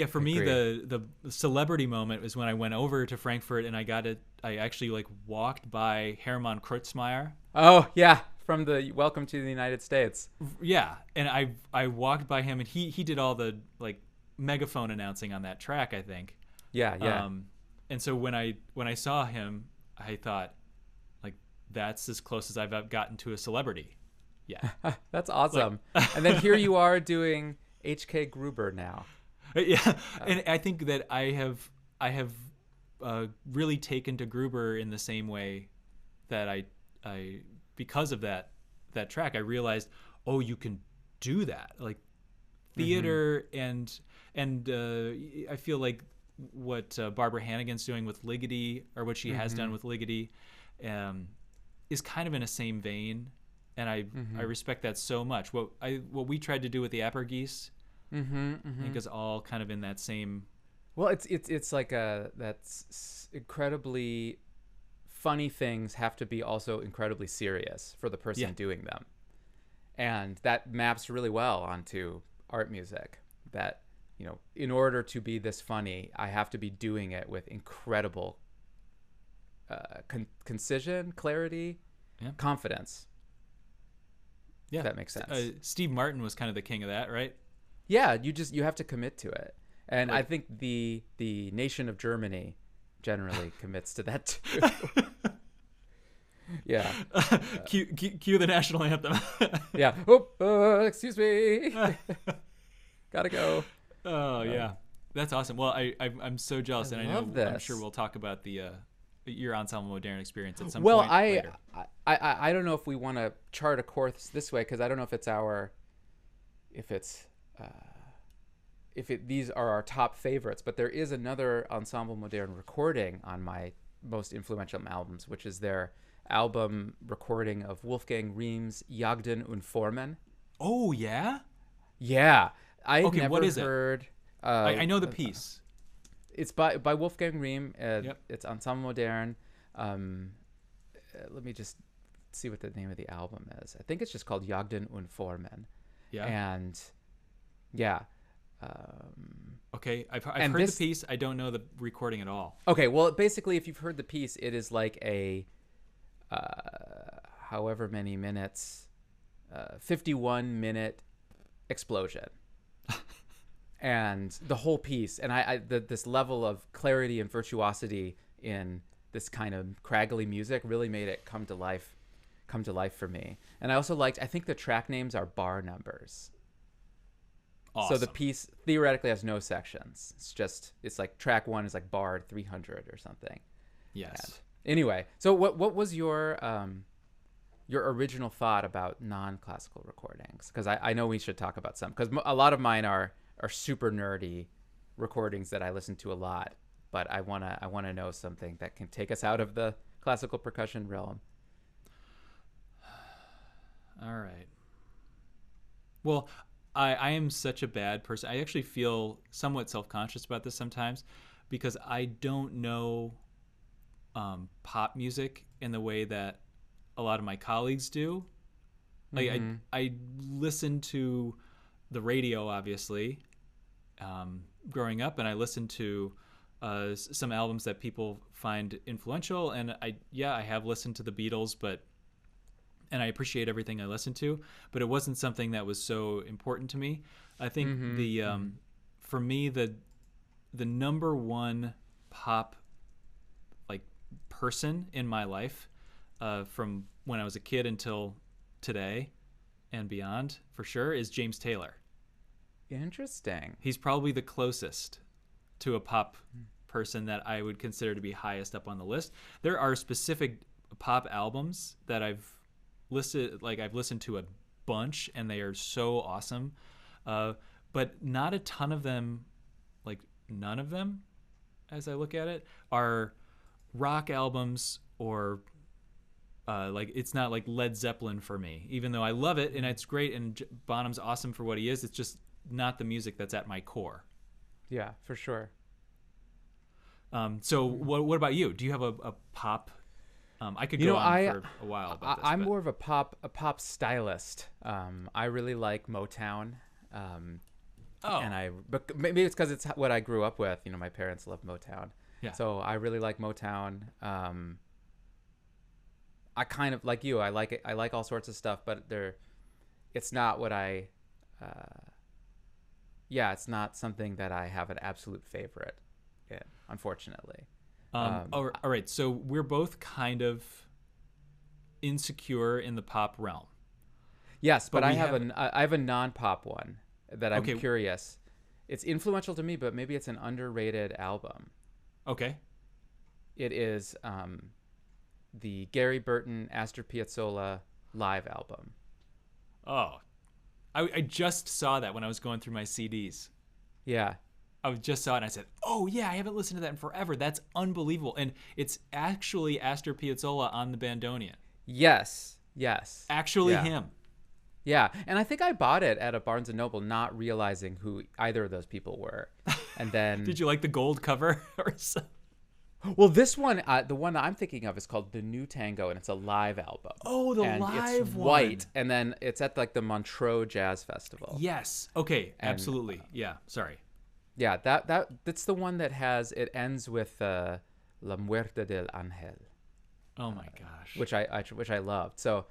For me, the celebrity moment was when I went over to Frankfurt and I actually like walked by Hermann Kreutzmeier. Oh yeah, from the Welcome to the United States. Yeah, and I walked by him, and he did all the like megaphone announcing on that track, I think. Yeah. And so when I saw him, I thought, like, that's as close as I've gotten to a celebrity. Yeah. That's awesome. And then here you are doing H.K. Gruber now. Yeah, and I think that I have really taken to Gruber in the same way that I because of that track, I realized, oh, you can do that, like theater, and I feel like what Barbara Hannigan's doing with Ligeti, or what she has done with Ligeti, is kind of in a same vein, and I respect that so much. What we tried to do with the Apergeese. I think is all kind of in that same. Well, it's like that's incredibly funny things have to be also incredibly serious for the person doing them, and that maps really well onto art music. That, you know, in order to be this funny, I have to be doing it with incredible concision, clarity, confidence. Yeah, if that makes sense. Steve Martin was kind of the king of that, right? Yeah, you have to commit to it, and I think the nation of Germany generally commits to that too. Yeah. Cue the national anthem. Yeah. Oh, excuse me. Gotta go. Oh yeah, that's awesome. Well, I'm so jealous, and I know I'm sure we'll talk about your Ensemble Moderne experience at some point later. I don't know if we want to chart a course this way, because I don't know if these are our top favorites, but there is another Ensemble Moderne recording on my most influential albums, which is their album recording of Wolfgang Riem's Jagden und Formen. Oh yeah? Yeah. I never what is heard. I know the piece. It's by Wolfgang Riem. It's Ensemble Moderne. Let me just see what the name of the album is. I think it's just called Jagden und Formen. Yeah. And yeah. Okay, I've heard the piece. I don't know the recording at all. Okay, well, basically, if you've heard the piece, it is like a however many minutes, 51-minute explosion. And the whole piece, and this level of clarity and virtuosity in this kind of craggly music really made it come to life for me. And I also I think the track names are bar numbers. Awesome. So the piece theoretically has no sections. It's like track 1 is like bar 300 or something. Yes. And anyway, so what was your original thought about non-classical recordings? Because I know we should talk about some, because a lot of mine are are super nerdy recordings that I listen to a lot, but I wanna know something that can take us out of the classical percussion realm. All right. Well, I am such a bad person. I actually feel somewhat self-conscious about this sometimes because I don't know pop music in the way that a lot of my colleagues do. Like I listen to the radio, obviously, growing up, and I listen to some albums that people find influential, and I have listened to the Beatles, and I appreciate everything I listen to, but it wasn't something that was so important to me. I think for me the number one pop like person in my life, from when I was a kid until today and beyond, for sure, is James Taylor. Interesting. He's probably the closest to a pop person that I would consider to be highest up on the list. There are specific pop albums that I've listened to a bunch, and they are so awesome, but not a ton of them, like none of them, as I look at it, are rock albums or like it's not like Led Zeppelin for me, even though I love it and it's great and Bonham's awesome for what he is. It's just not the music that's at my core. Yeah, for sure. So what about you? Do you have a pop? I could go on for a while about this. I'm more of a pop stylist. I really like Motown. But maybe it's because it's what I grew up with. You know, my parents love Motown. Yeah. So I really like Motown. I kind of like you. I like it. I like all sorts of stuff, but it's not what it's not something that I have an absolute favorite in, unfortunately. All right. So we're both kind of insecure in the pop realm. Yes, but I have a non-pop one that I'm curious. It's influential to me, but maybe it's an underrated album. Okay. It is the Gary Burton Astor Piazzolla live album. Oh, I just saw that when I was going through my CDs. Yeah. I just saw it and I said, oh yeah, I haven't listened to that in forever. That's unbelievable. And it's actually Astor Piazzolla on the bandoneon. Yes. Actually him. Yeah. And I think I bought it at a Barnes & Noble not realizing who either of those people were. And then... Did you like the gold cover or something? Well, this one, the one that I'm thinking of is called The New Tango, and it's a live album. Oh, the and live it's one. White, and then it's at like the Montreux Jazz Festival. Yes. Okay. Absolutely. Yeah. Sorry. Yeah, that's the one that it ends with La Muerte del Ángel. Oh my gosh. Which I loved. So,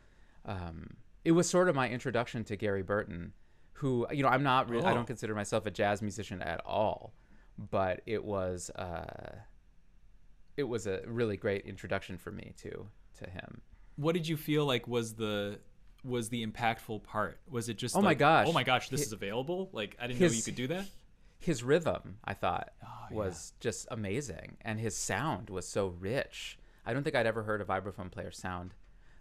it was sort of my introduction to Gary Burton, who, you know, I don't consider myself a jazz musician at all, but it was a really great introduction for me to him. What did you feel like was the impactful part? Was it just oh my gosh, this is available? Like, I didn't know you could do that. His rhythm, I thought, was just amazing, and his sound was so rich. I don't think I'd ever heard a vibraphone player sound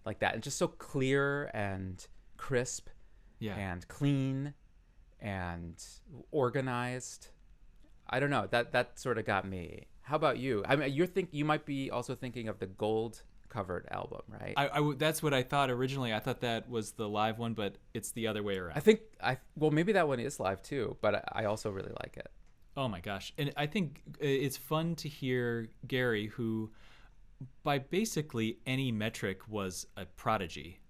like that, and just so clear and crisp, and clean and organized. I don't know, that sort of got me. How about you? I mean, you might be also thinking of the gold covered album, right? That's what I thought originally. I thought that was the live one, but it's the other way around. Well, maybe that one is live too, but I also really like it. Oh my gosh. And I think it's fun to hear Gary, who by basically any metric was a prodigy.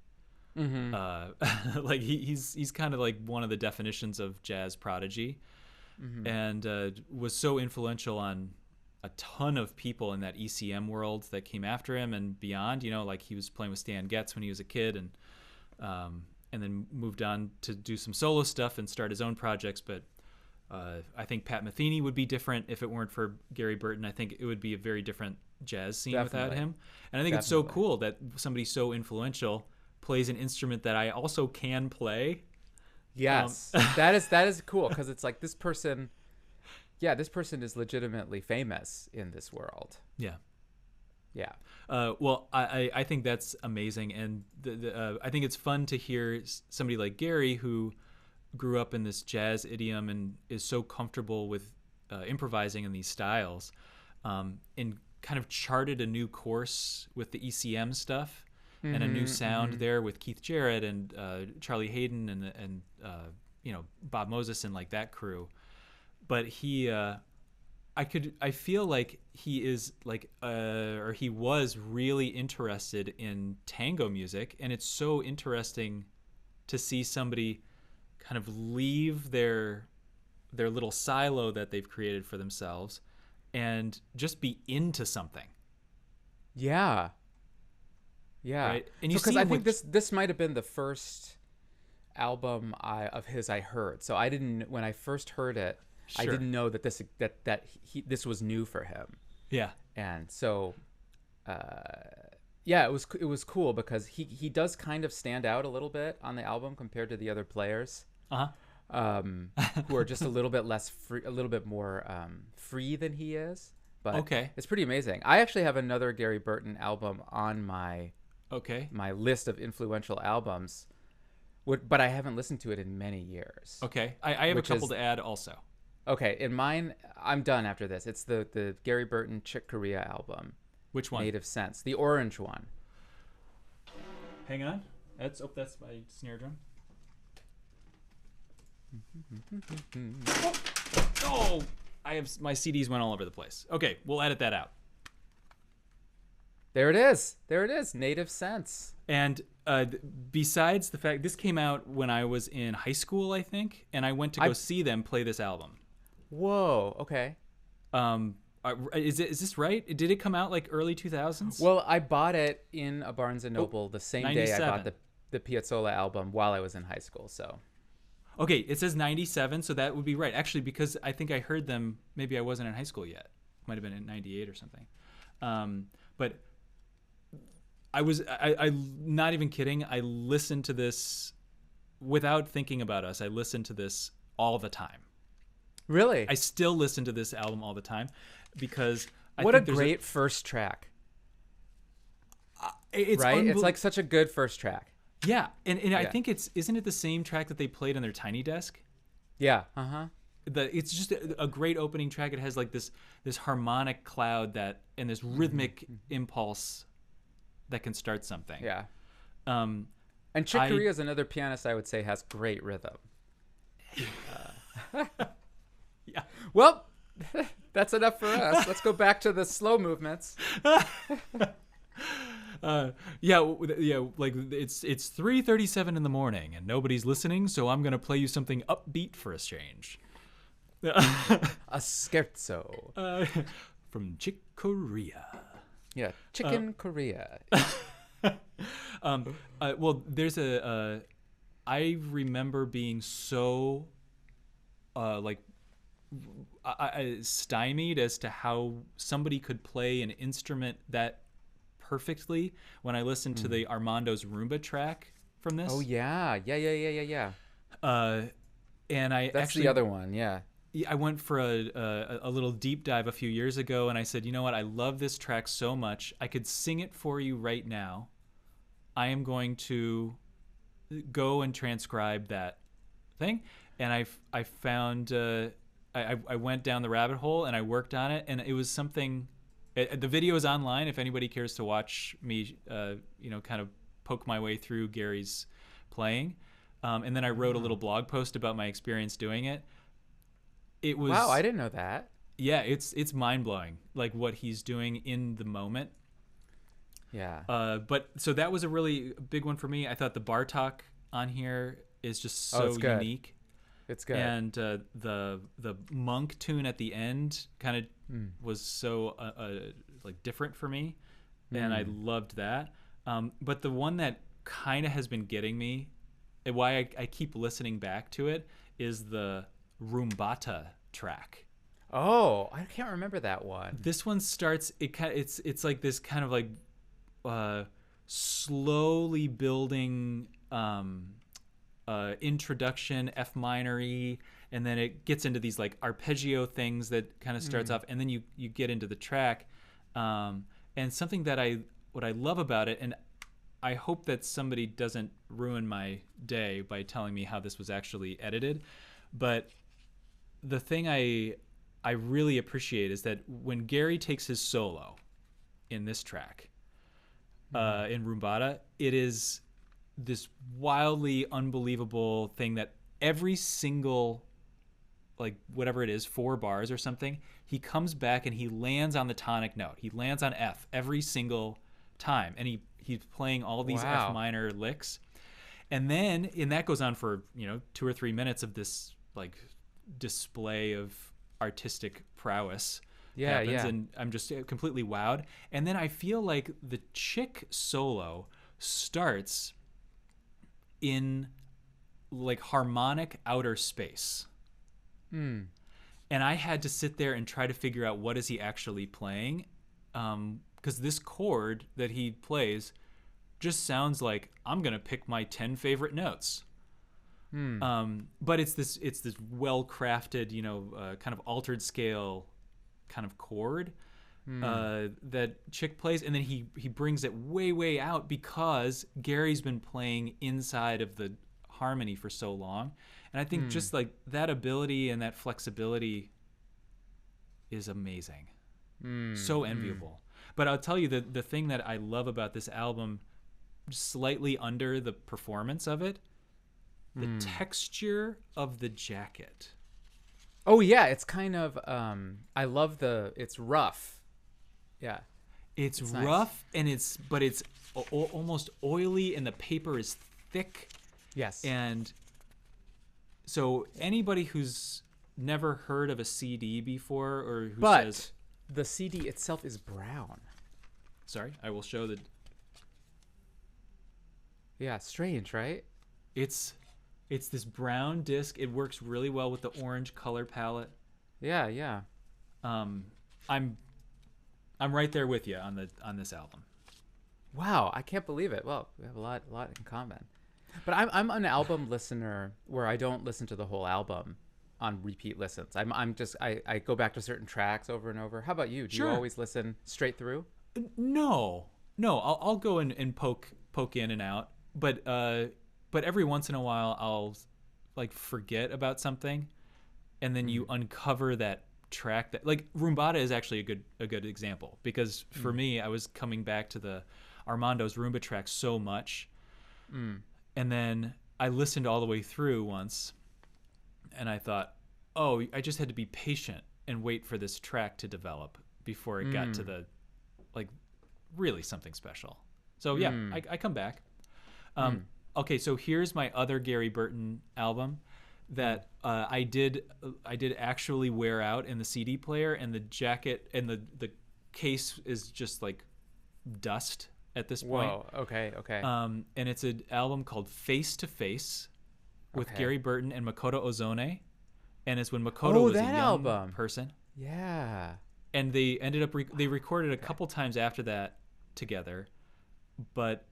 Mm-hmm. Like he's kind of like one of the definitions of jazz prodigy, and was so influential on a ton of people in that ECM world that came after him and beyond. You know, like he was playing with Stan Getz when he was a kid, and then moved on to do some solo stuff and start his own projects. But I think Pat Metheny would be different if it weren't for Gary Burton. I think it would be a very different jazz scene without him. And I think it's so cool that somebody so influential plays an instrument that I also can play. Yes, that is cool, because it's like this person is legitimately famous in this world. Yeah. Well, I think that's amazing, and I think it's fun to hear somebody like Gary, who grew up in this jazz idiom and is so comfortable with improvising in these styles, and kind of charted a new course with the ECM stuff and a new sound there with Keith Jarrett and Charlie Hayden and Bob Moses and like that crew. But I feel like he is like or he was really interested in tango music, and it's so interesting to see somebody kind of leave their little silo that they've created for themselves and just be into something. Yeah. Right? And you because see I think this might have been the first album of his I heard. So I didn't, when I first heard it, I Sure. didn't know that this was new for him. Yeah. And so it was cool because he does kind of stand out a little bit on the album compared to the other players. Who are just a little bit less free, a little bit more free than he is. But Okay. it's pretty amazing. I actually have another Gary Burton album on my list of influential albums, but I haven't listened to it in many years. Okay. I have a couple to add also. Okay, in mine, I'm done after this. It's the Gary Burton Chick Corea album. Which one? Native Sense, the orange one. Hang on. That's my snare drum. Oh, I have my CDs went all over the place. Okay, we'll edit that out. There it is. Native Sense. And besides the fact this came out when I was in high school, I think, and I went to go see them play this album. Whoa. Okay. Is this right? Did it come out like early 2000s? Well, I bought it in a Barnes and Noble the same 97. day I bought the Piazzolla album while I was in high school. So. Okay, it says 97, so that would be right. Actually, because I think I heard them, maybe I wasn't in high school yet. Might have been in 98 or something. But I'm not even kidding. I listened to this without thinking about us. I listened to this all the time. Really? I still listen to this album all the time because what a great first track. It's right? It's like such a good first track. Yeah, and I think isn't it the same track that they played on their Tiny Desk? Yeah. It's just a great opening track. It has like this harmonic cloud and this rhythmic impulse that can start something. Yeah. And Chick Corea is another pianist I would say has great rhythm. Yeah. Well, that's enough for us. Let's go back to the slow movements. Like it's 3:37 in the morning and nobody's listening, so I'm gonna play you something upbeat for a change. A scherzo from Chick Corea. Yeah, Chicken Korea. Well, there's I remember being so stymied as to how somebody could play an instrument that perfectly when I listened to the Armando's Roomba track from this. Oh yeah. And that's actually the other one. Yeah. I went for a little deep dive a few years ago, and I said, you know what? I love this track so much. I could sing it for you right now. I am going to go and transcribe that thing. And I found I went down the rabbit hole and I worked on it, and it was something. The video is online if anybody cares to watch me, kind of poke my way through Gary's playing. And then I wrote a little blog post about my experience doing it. It was wow, I didn't know that. Yeah, it's mind blowing, like what he's doing in the moment. Yeah. But so that was a really big one for me. I thought the Bartok on here is just so unique. It's good. And the monk tune at the end kind of was so like different for me, and I loved that. But the one that kind of has been getting me, and why I keep listening back to it, is the Rumbata track. Oh, I can't remember that one. This one starts. It's like this kind of like slowly building introduction, F minor-y, and then it gets into these like arpeggio things that kind of starts off, and then you get into the track. And something that what I love about it, and I hope that somebody doesn't ruin my day by telling me how this was actually edited. But the thing I really appreciate is that when Gary takes his solo in this track, in Rumbata, it is this wildly unbelievable thing that every single, like whatever it is, 4 bars or something, he comes back and he lands on the tonic note. He lands on F every single time, and he's playing all these F minor licks, and that goes on for 2 or 3 minutes of this like display of artistic prowess. And I'm just completely wowed. And then I feel like the Chick solo starts in like harmonic outer space. And I had to sit there and try to figure out what is he actually playing, because this chord that he plays just sounds like I'm gonna pick my 10 favorite notes. But it's this well crafted, kind of altered scale kind of chord that Chick plays, and then he brings it way out because Gary's been playing inside of the harmony for so long. And I think just like that ability and that flexibility is amazing. So enviable. But I'll tell you the thing that I love about this album, slightly under the performance of it, the texture of the jacket. Oh yeah, it's kind of I love it's rough. Yeah. It's rough, nice. But it's almost oily, and the paper is thick. Yes. And so anybody who's never heard of a CD before, or who says the CD itself is brown. Sorry, I will show the. Yeah, strange, right? It's this brown disc. It works really well with the orange color palette. Yeah. I'm right there with you on this album. Wow, I can't believe it. Well, we have a lot in common. But I'm an album listener where I don't listen to the whole album on repeat listens. I go back to certain tracks over and over. How about you? Do you always listen straight through? No. I'll go and poke in and out. But every once in a while I'll like forget about something, and then you uncover that track that, like, Rumbata is actually a good example, because for me, I was coming back to the Armando's Rumba track so much, and then I listened all the way through once, and I thought, oh, I just had to be patient and wait for this track to develop before it got to the, like, really something special. So yeah, I come back. Okay, so here's my other Gary Burton album that I did actually wear out in the CD player, and the jacket and the case is just like dust at this point. Whoa, okay. And it's an album called Face to Face with Gary Burton and Makoto Ozone, and it's when Makoto was a young person. Yeah. And they ended up they recorded a couple times after that together, but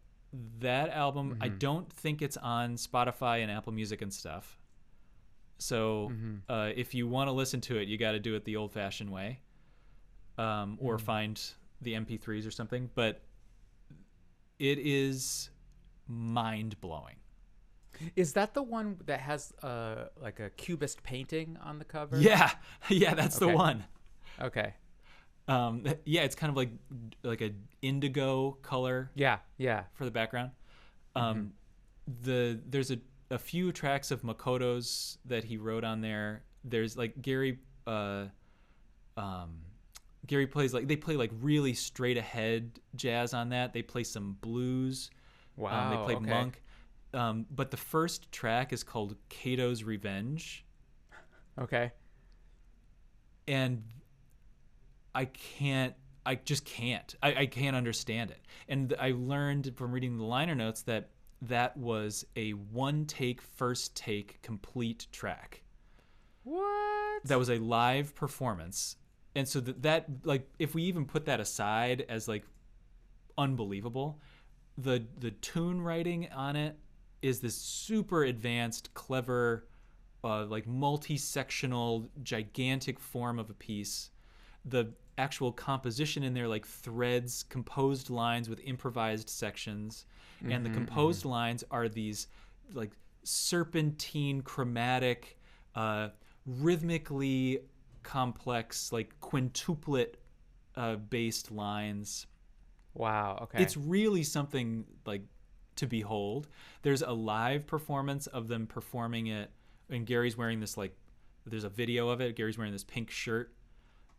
that album, I don't think it's on Spotify and Apple Music and stuff. So if you want to listen to it, you got to do it the old-fashioned way, or find the MP3s or something. But it is mind-blowing. Is that the one that has like a cubist painting on the cover? Yeah, that's the one. Okay. Yeah, it's kind of like a indigo color. Yeah. For the background. There's a few tracks of Makoto's that he wrote on there. There's like Gary plays they play like really straight ahead jazz on that. They play some blues. Wow. They play Monk. But the first track is called Cato's Revenge. Okay. And I just can't. I can't understand it. And I learned from reading the liner notes that was a first take complete track. What? That was a live performance. And so that like, if we even put that aside as like unbelievable, the tune writing on it is this super advanced, clever, like multi-sectional, gigantic form of a piece. actual composition in there, like threads, composed lines with improvised sections. And the composed lines are these like serpentine, chromatic, rhythmically complex, like quintuplet based lines. Wow. Okay. It's really something like to behold. There's a live performance of them performing it, and Gary's wearing this like, there's a video of it. Gary's wearing this pink shirt,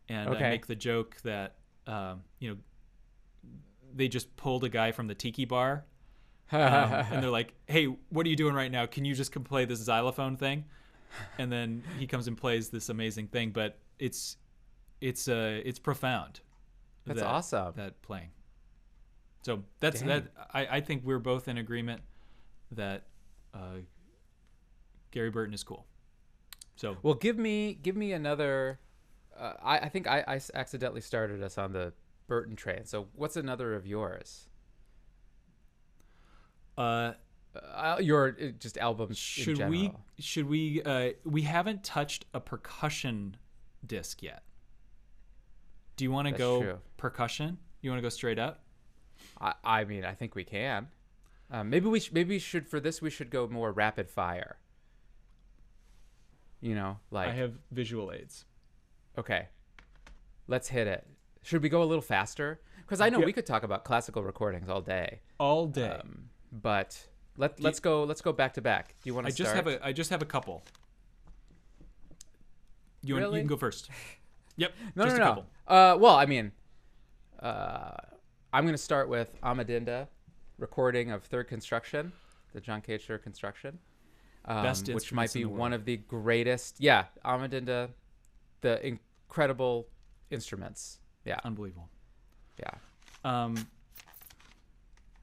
and I make the joke that they just pulled a guy from the tiki bar, and they're like, "Hey, what are you doing right now? Can you just come play this xylophone thing?" And then he comes and plays this amazing thing, but it's profound. That's awesome. That playing. So that's Dang. that. I think we're both in agreement that Gary Burton is cool. So Well, give me another. I think I accidentally started us on the Burton train. So what's another of yours? Your just albums in general. Should we haven't touched a percussion disc yet. Do you want to go true. percussion? You want to go straight up? I mean, I think we can. Maybe we should for this we should go more rapid fire. Like I have visual aids. Okay, let's hit it. Should we go a little faster? Because I know we could talk about classical recordings all day. All day. But let's go back to back. Do you want to start? I just have a couple. You Really? can go first. Yep. No. a couple. Well, I mean, I'm going to start with Amadinda, recording of Third Construction, the John Cage Construction, Best which might instruments in be the one world. of the greatest. Yeah, Amadinda, the incredible instruments. Yeah, Unbelievable. yeah.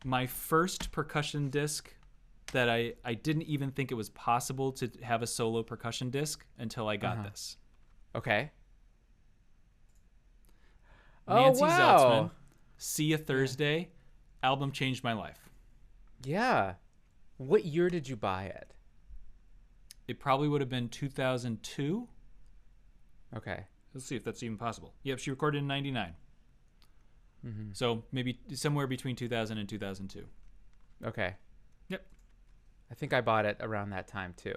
My first percussion disc that I didn't even think it was possible to have a solo percussion disc until I got this. Okay. Nancy Oh, wow. Zeltzman, See Ya Thursday, album changed my life. Yeah. What year did you buy it? It probably would have been 2002. Okay. Let's see if that's even possible. Yep, she recorded in 99. So maybe somewhere between 2000 and 2002. Okay. Yep. I think I bought it around that time too.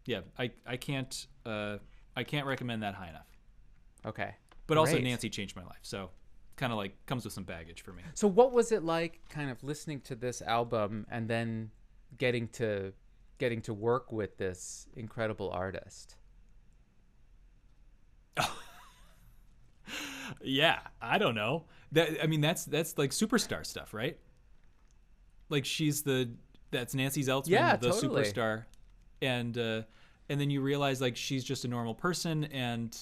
Yeah, I can't recommend that high enough. Okay. But also Great. Nancy changed my life, so kind of like comes with some baggage for me. So what was it like kind of listening to this album and then getting to work with this incredible artist? Yeah, I don't know. That's like superstar stuff, right? Like that's Nancy Zeltzman, Yeah, the totally. superstar, and then you realize like she's just a normal person, and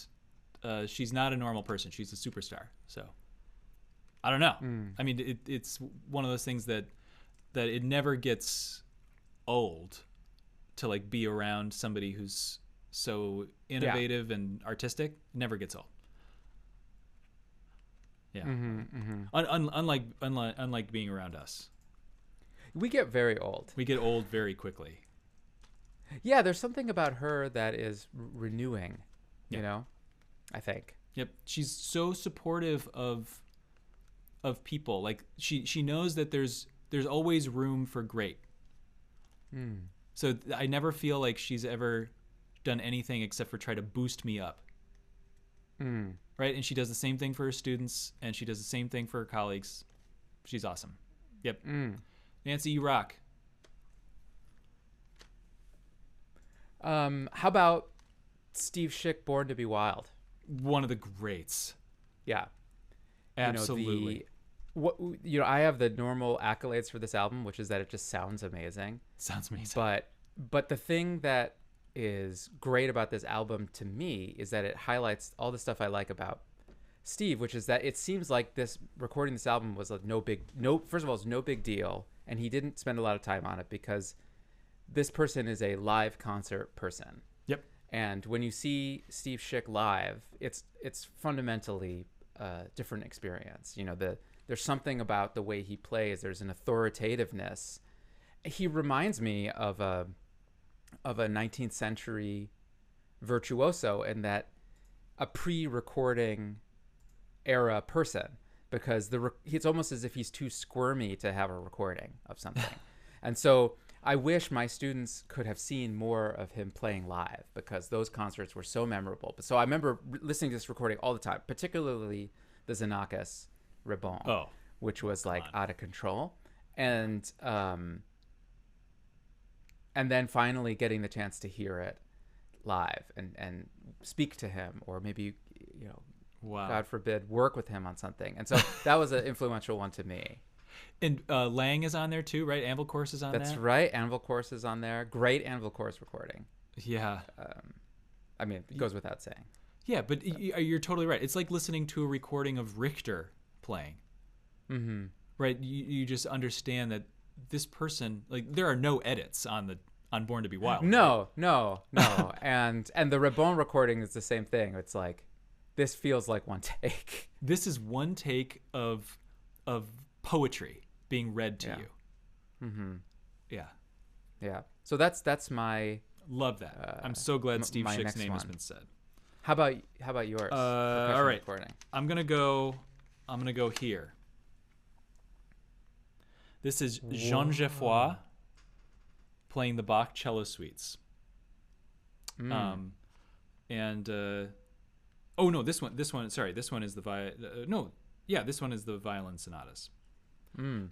she's not a normal person. She's a superstar. So I don't know. I mean, it's one of those things that it never gets old to like be around somebody who's so innovative and artistic. It never gets old. Yeah. Unlike being around us. We get very old. We get old very quickly. Yeah, there's something about her that is renewing, you know, I think. Yep. She's so supportive of people. Like she knows that there's always room for great. So I never feel like she's ever done anything except for try to boost me up. Right? And she does the same thing for her students, and she does the same thing for her colleagues. She's awesome. Yep. Nancy, you rock. How about Steve Schick, Born to Be Wild? One of the greats. Yeah. Absolutely. I have the normal accolades for this album, which is that it just sounds amazing. Sounds amazing. But the thing that is great about this album to me is that it highlights all the stuff I like about Steve, which is that it seems like recording this album was first of all, it's no big deal, and he didn't spend a lot of time on it because this person is a live concert person. Yep. And when you see Steve Schick live, it's fundamentally a different experience. There's something about the way he plays. There's an authoritativeness. He reminds me of a 19th century virtuoso in that a pre-recording era person, because it's almost as if he's too squirmy to have a recording of something. And so I wish my students could have seen more of him playing live, because those concerts were so memorable. But so I remember listening to this recording all the time, particularly the Xenakis Rebond, which was like out of control. And then finally getting the chance to hear it live and speak to him, or maybe, God forbid, work with him on something. And so that was an influential one to me. And Lang is on there too, right? Anvil Course is on there? That's right. Anvil Course is on there. Great Anvil Course recording. Yeah. I mean, it goes without saying. Yeah, but you're totally right. It's like listening to a recording of Richter playing. Mm-hmm. Right? You just understand that this person, like, there are no edits on Born to Be Wild. No. and the Rebond recording is the same thing. It's like, this feels like one take. This is one take of poetry being read to you. Mm-hmm. Yeah. So that's my love that. I'm so glad Steve Schick's name has been said. How about yours? All right. Recording. I'm gonna go here. This is Jean Geoffroy playing the Bach cello suites. This one is the violin sonatas.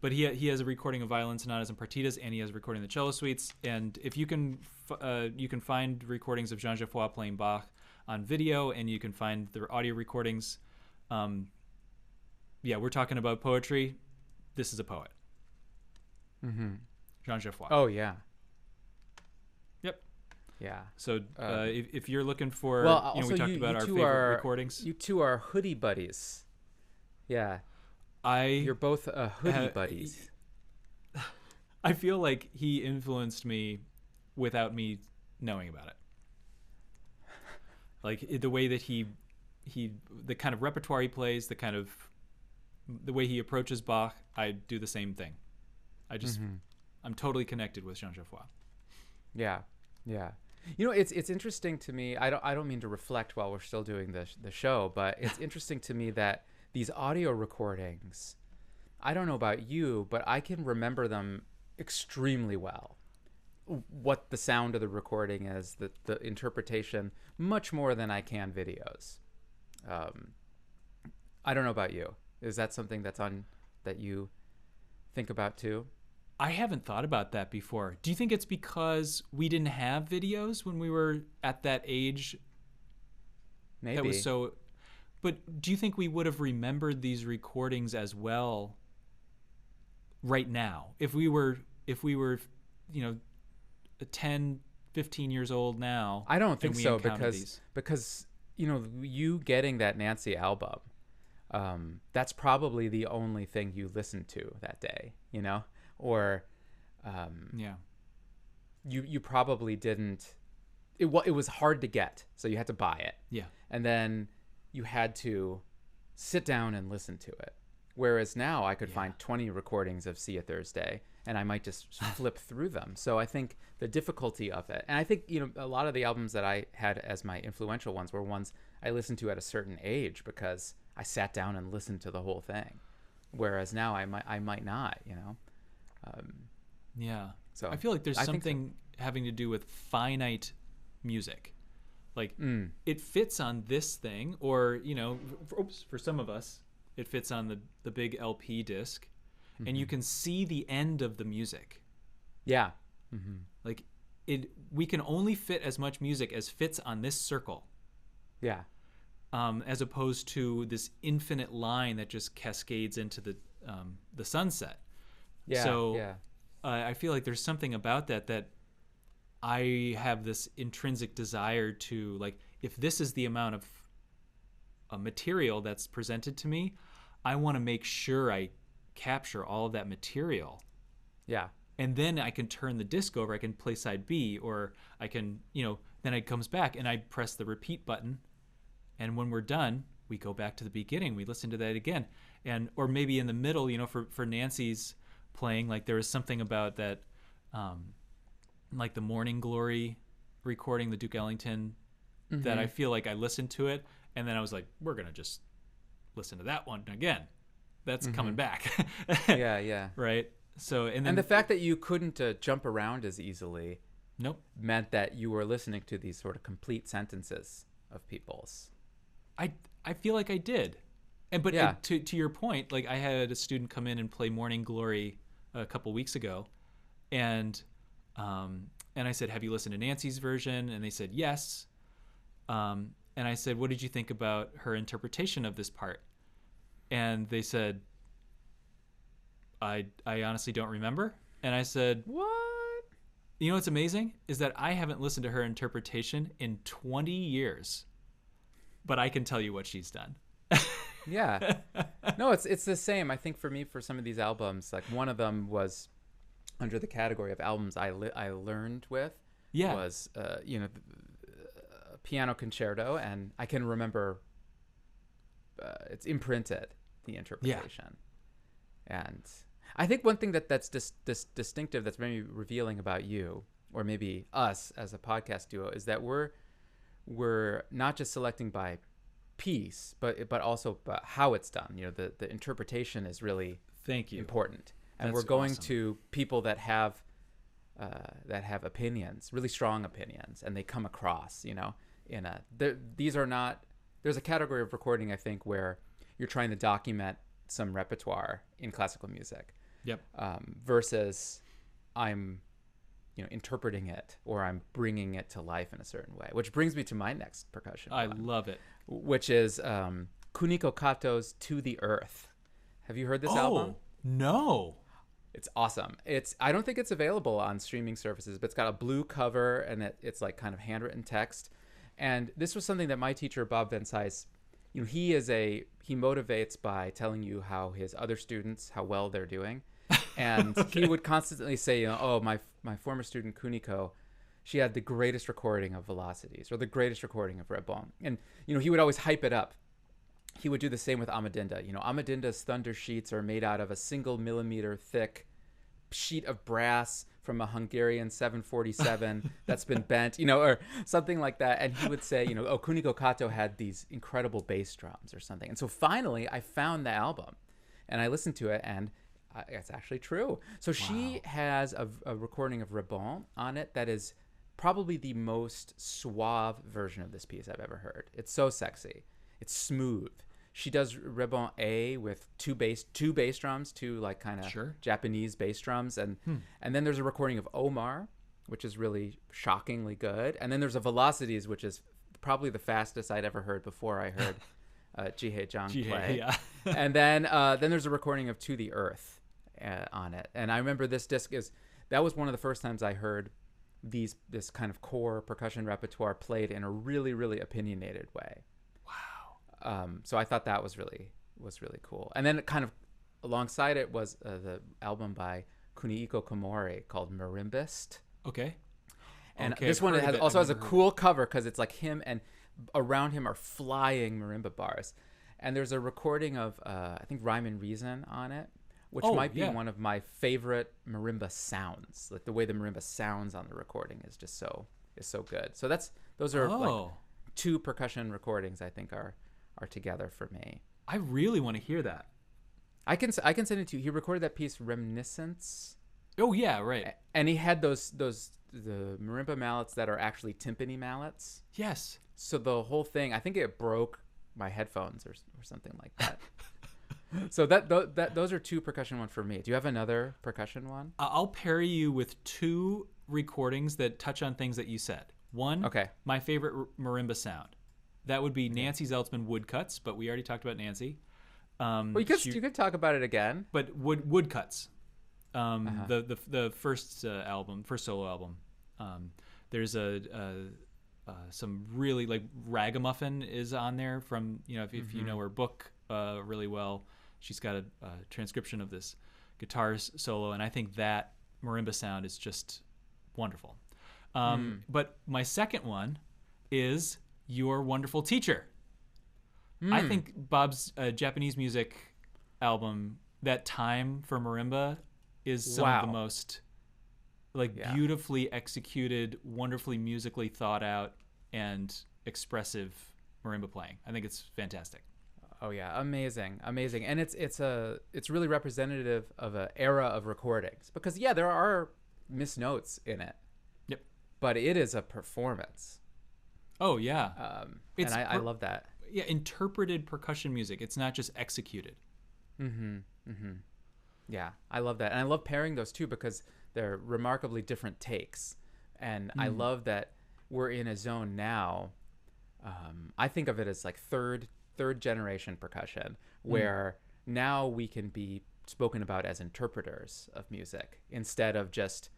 But he has a recording of violin sonatas and partitas, and he has a recording of the cello suites. And if you can find recordings of Jean Geoffroy playing Bach on video, and you can find the audio recordings. We're talking about poetry. This is a poet. Mm-hmm. Jean Geoffroy. Oh yeah. Yep. Yeah. So if you're looking for, we talked about our favorite recordings. You two are hoodie buddies. Yeah. You're both hoodie buddies. I feel like he influenced me without me knowing about it. Like the way that he the kind of repertoire he plays, the way he approaches Bach, I do the same thing. I'm totally connected with Jean Geoffroy. Yeah. It's interesting to me. I don't mean to reflect while we're still doing the show, but it's interesting to me that these audio recordings, I don't know about you, but I can remember them extremely well. What the sound of the recording is, the interpretation, much more than I can videos. I don't know about you. Is that something that you think about too? I haven't thought about that before. Do you think it's because we didn't have videos when we were at that age? Maybe. That was so. But do you think we would have remembered these recordings as well right now? If we were 10, 15 years old now? I don't think so, because you getting that Nancy album, that's probably the only thing you listened to that day, or you probably didn't. It was hard to get, so you had to buy it. Yeah. And then you had to sit down and listen to it. Whereas now I could find 20 recordings of See You Thursday, and I might just flip through them. So I think the difficulty of it, and I think a lot of the albums that I had as my influential ones were ones I listened to at a certain age, because I sat down and listened to the whole thing. Whereas now I might not. Yeah. So I feel like there's something having to do with finite music. Like it fits on this thing, or for some of us it fits on the big LP disc, and you can see the end of the music. Yeah. Like we can only fit as much music as fits on this circle. Yeah. As opposed to this infinite line that just cascades into the sunset. Yeah. So I feel like there's something about that I have this intrinsic desire to, like, if this is the amount of material that's presented to me, I want to make sure I capture all of that material. Yeah. And then I can turn the disc over. I can play side B, or I can, then it comes back and I press the repeat button. And when we're done, we go back to the beginning. We listen to that again. Or maybe in the middle, for Nancy's playing, like there was something about that, like the Morning Glory recording, the Duke Ellington, that I feel like I listened to it, and then I was like, we're going to just listen to that one again. That's coming back. Yeah. Right. So and the fact that you couldn't jump around as easily nope meant that you were listening to these sort of complete sentences of people's. I feel like I did. To your point, like I had a student come in and play Morning Glory a couple weeks ago, and I said, have you listened to Nancy's version? And they said yes. And I said, what did you think about her interpretation of this part? And they said, I honestly don't remember. And I said, what? You know what's amazing is that I haven't listened to her interpretation in 20 years, but I can tell you what she's done. Yeah. No, it's the same. I think for me, for some of these albums, like one of them was under the category of albums I learned with. Yeah. Was piano concerto, and I can remember it's imprinted, the interpretation. Yeah. And I think one thing that's distinctive, that's maybe revealing about you, or maybe us as a podcast duo, is that we're not just selecting by piece, but also by how it's done. The interpretation is really important, and we're going to people that have opinions, really strong opinions, and they come across there's a category of recording, I think, where you're trying to document some repertoire in classical music. Yep. Versus I'm interpreting it, or I'm bringing it to life in a certain way, which brings me to my next percussion I love it, which is Kuniko Kato's To the Earth. Have you heard this album? No. It's awesome. I don't think it's available on streaming services, but it's got a blue cover, and it's like kind of handwritten text. And this was something that my teacher, Bob Van Cise, he motivates by telling you how his other students, how well they're doing. And he would constantly say, my former student Kuniko, she had the greatest recording of Velocities, or the greatest recording of Rebond. And, he would always hype it up. He would do the same with Amadinda. Amadinda's thunder sheets are made out of a 1 millimeter thick sheet of brass from a Hungarian 747 that's been bent, or something like that. And he would say, Kuniko Kato had these incredible bass drums or something. And so finally I found the album and I listened to it, and it's actually true. So she has a recording of Rebond on it that is probably the most suave version of this piece I've ever heard. It's so sexy. It's smooth. She does Rebond A with two bass drums, two like kind of Japanese bass drums, and then there's a recording of Omar, which is really shockingly good, and then there's a Velocities, which is probably the fastest I'd ever heard before I heard Jihei Zhang play. Yeah. And then there's a recording of To the Earth on it, and I remember this disc that was one of the first times I heard this kind of core percussion repertoire played in a really, really opinionated way. So I thought that was really cool. And then kind of alongside it was the album by Kunihiko Komori called Marimbist. Okay. And this one has a cool cover because it's like him, and around him are flying marimba bars. And there's a recording of I think Rhyme and Reason on it, which might be one of my favorite marimba sounds. Like the way the marimba sounds on the recording is just so good. So those are like two percussion recordings I think are together for me. I really want to hear that. I can send it to you. He recorded that piece Reminiscence. Oh yeah, right. And he had the marimba mallets that are actually timpani mallets. Yes. So the whole thing, I think it broke my headphones or something like that. So those are two percussion ones for me. Do you have another percussion one? I'll pair you with two recordings that touch on things that you said. One, my favorite marimba sound. That would be Nancy Zeltzman Woodcuts, but we already talked about Nancy. Well, you could talk about it again. But Woodcuts, the first solo album. There's some really like Ragamuffin is on there from if you know her book really well. She's got a transcription of this guitar solo, and I think that marimba sound is just wonderful. But my second one is Your Wonderful Teacher. I think Bob's Japanese music album, that time for marimba, is some of the most beautifully executed, wonderfully musically thought out, and expressive marimba playing. I think it's fantastic. Oh yeah, amazing, amazing, and it's really representative of an era of recordings because yeah, there are missed notes in it. Yep. But it is a performance. Oh yeah. And I love that. Yeah, interpreted percussion music. It's not just executed. Yeah, I love that, and I love pairing those two because they're remarkably different takes, and I love that we're in a zone now. I think of it as like third generation percussion, where now we can be spoken about as interpreters of music instead of just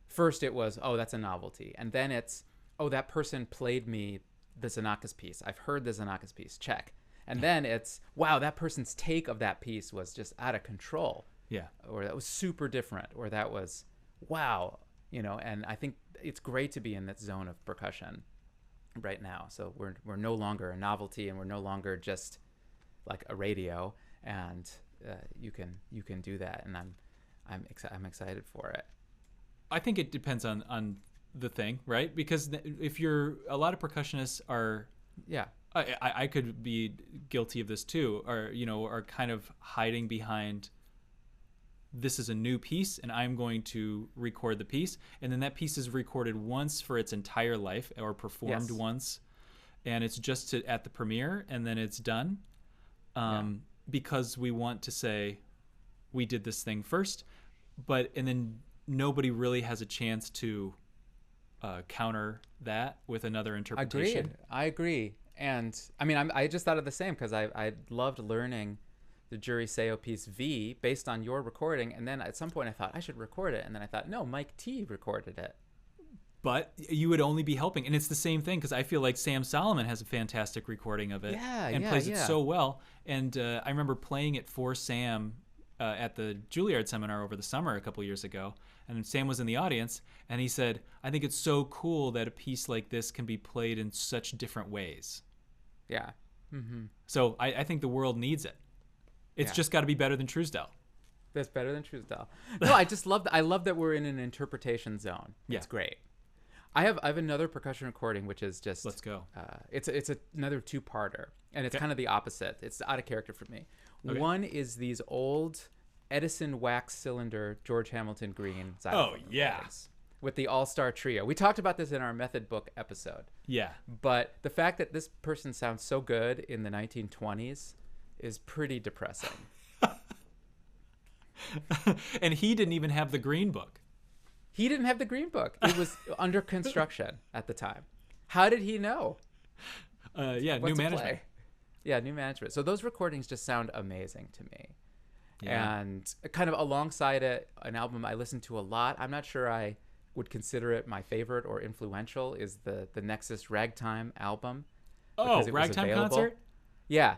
first it was, oh, that's a novelty, and then it's, oh, that person played me the Xenakis piece, I've heard the Xenakis piece, check, and then it's, wow, that person's take of that piece was just out of control, or that was super different, or that was, wow, and I think it's great to be in that zone of percussion right now. So we're no longer a novelty, and we're no longer just like a radio, and you can do that, and I'm excited for it. I think it depends on the thing, right? Because if you're, a lot of percussionists are, I could be guilty of this too, or are kind of hiding behind, this is a new piece and I'm going to record the piece, and then that piece is recorded once for its entire life, or performed once, and it's just at the premiere, and then it's done, because we want to say we did this thing first, and then nobody really has a chance to counter that with another interpretation. I agree. And I mean, I just thought of the same because I loved learning the Jury Seo piece V based on your recording, and then at some point I thought I should record it, and then I thought, no, Mike T recorded it. But you would only be helping, and it's the same thing, because I feel like Sam Solomon has a fantastic recording of it, and plays it so well. And I remember playing it for Sam at the Juilliard seminar over the summer a couple years ago, and Sam was in the audience, and he said, I think it's so cool that a piece like this can be played in such different ways. Yeah. So I think the world needs it. It's just got to be better than Truesdell. That's better than Truesdell. No, I just love that. I love that we're in an interpretation zone. It's great. I have another percussion recording, which is just, let's go. It's another two-parter, and it's kind of the opposite. It's out of character for me. One is these old Edison wax cylinder George Hamilton Green xylophone recordings with the All-Star Trio. We talked about this in our method book episode. Yeah. But the fact that this person sounds so good in the 1920s is pretty depressing. And he didn't even have the Green Book. He didn't have the Green Book. It was under construction at the time. How did he know? New management. Yeah, new management. So those recordings just sound amazing to me. Yeah. And kind of alongside it, an album I listen to a lot. I'm not sure I would consider it my favorite or influential, is the Nexus Ragtime album. Oh, Ragtime concert? Yeah.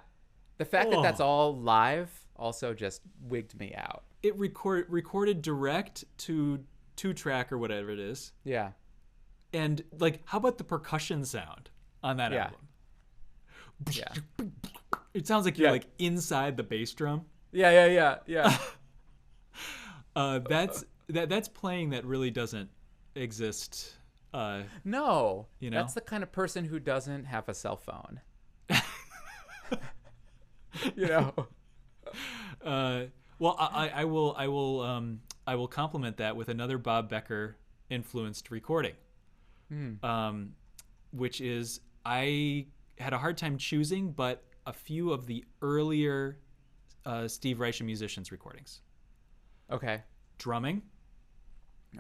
The fact that that's all live also just wigged me out. It recorded direct to 2-track or whatever it is. Yeah. And like, how about the percussion sound on that album? Yeah. It sounds like you're like inside the bass drum. Yeah. That's playing that really doesn't exist. No. That's the kind of person who doesn't have a cell phone. Well, I will compliment that with another Bob Becker influenced recording, which is, I had a hard time choosing, but a few of the earlier Steve Reich musicians recordings. Okay. Drumming.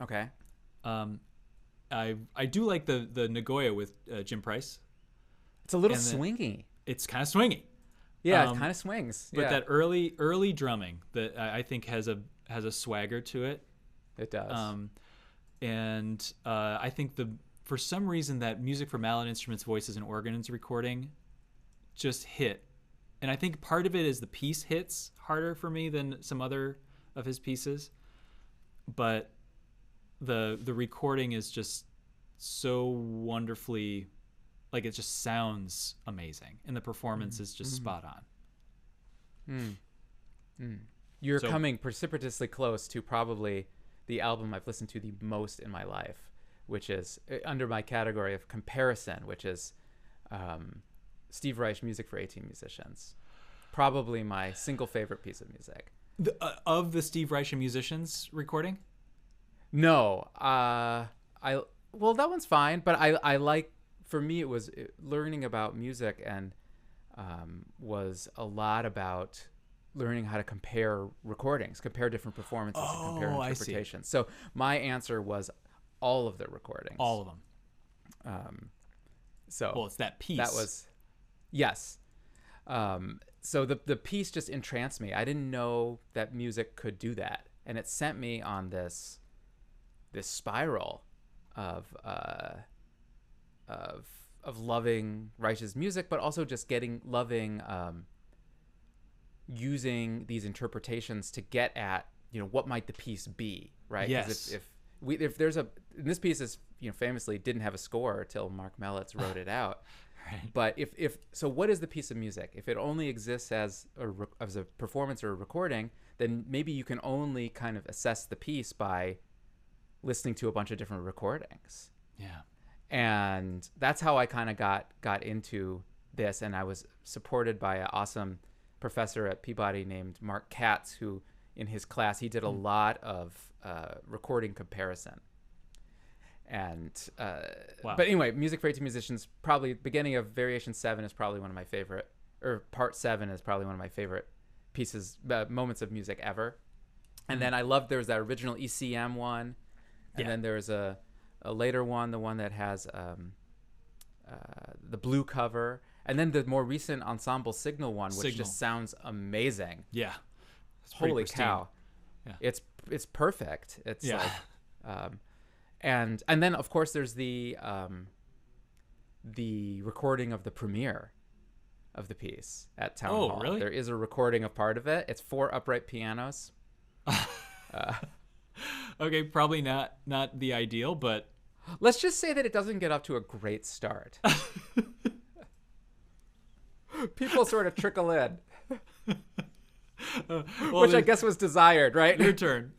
Okay. I do like the Nagoya with Jim Price. It's a little swingy. It's kind of swingy. Yeah, it kind of swings. But that early drumming that I think has a swagger to it. It does. And I think for some reason that Music for Mallet Instruments, Voices, and Organs recording just hit. And I think part of it is the piece hits harder for me than some other of his pieces. But the recording is just so wonderfully, like, it just sounds amazing, and the performance is just spot on. You're coming precipitously close to probably the album I've listened to the most in my life, which is under my category of comparison, which is Steve Reich, Music for 18 Musicians. probably my single favorite piece of music. Of the Steve Reich and Musicians recording? No, well, that one's fine, but I like, for me, it was learning about music, and was a lot about learning how to compare recordings, compare different performances, and compare interpretations. So my answer was all of the recordings. All of them. So well, it's that piece. That was, yes. So the piece just entranced me. I didn't know that music could do that, and it sent me on this spiral of loving Reich's music, but also just loving using these interpretations to get at, what might the piece be, right? Yes. If there's in this piece is, famously didn't have a score till Mark Mellitz wrote it out. Right. But so what is the piece of music? If it only exists as a performance or a recording, then maybe you can only kind of assess the piece by listening to a bunch of different recordings. Yeah. And that's how I kind of got into this. And I was supported by an awesome professor at Peabody named Mark Katz, who in his class, he did a lot of recording comparison. And wow. But anyway, Music for 18 Musicians, probably beginning of Variation 7 is probably one of my favorite, or Part 7 is probably one of my favorite moments of music ever. And then I loved, there was that original ECM one, and then there's a later one, the one that has the blue cover, and then the more recent Ensemble Signal one, which just sounds amazing. Yeah. Holy cow. Yeah. It's perfect. It's like and then of course there's the recording of the premiere of the piece at Town Hall. Oh, really? There is a recording of part of it. It's 4 upright pianos. Okay, probably not the ideal, but let's just say that it doesn't get off to a great start. People sort of trickle in. Which I guess was desired, right? Your turn.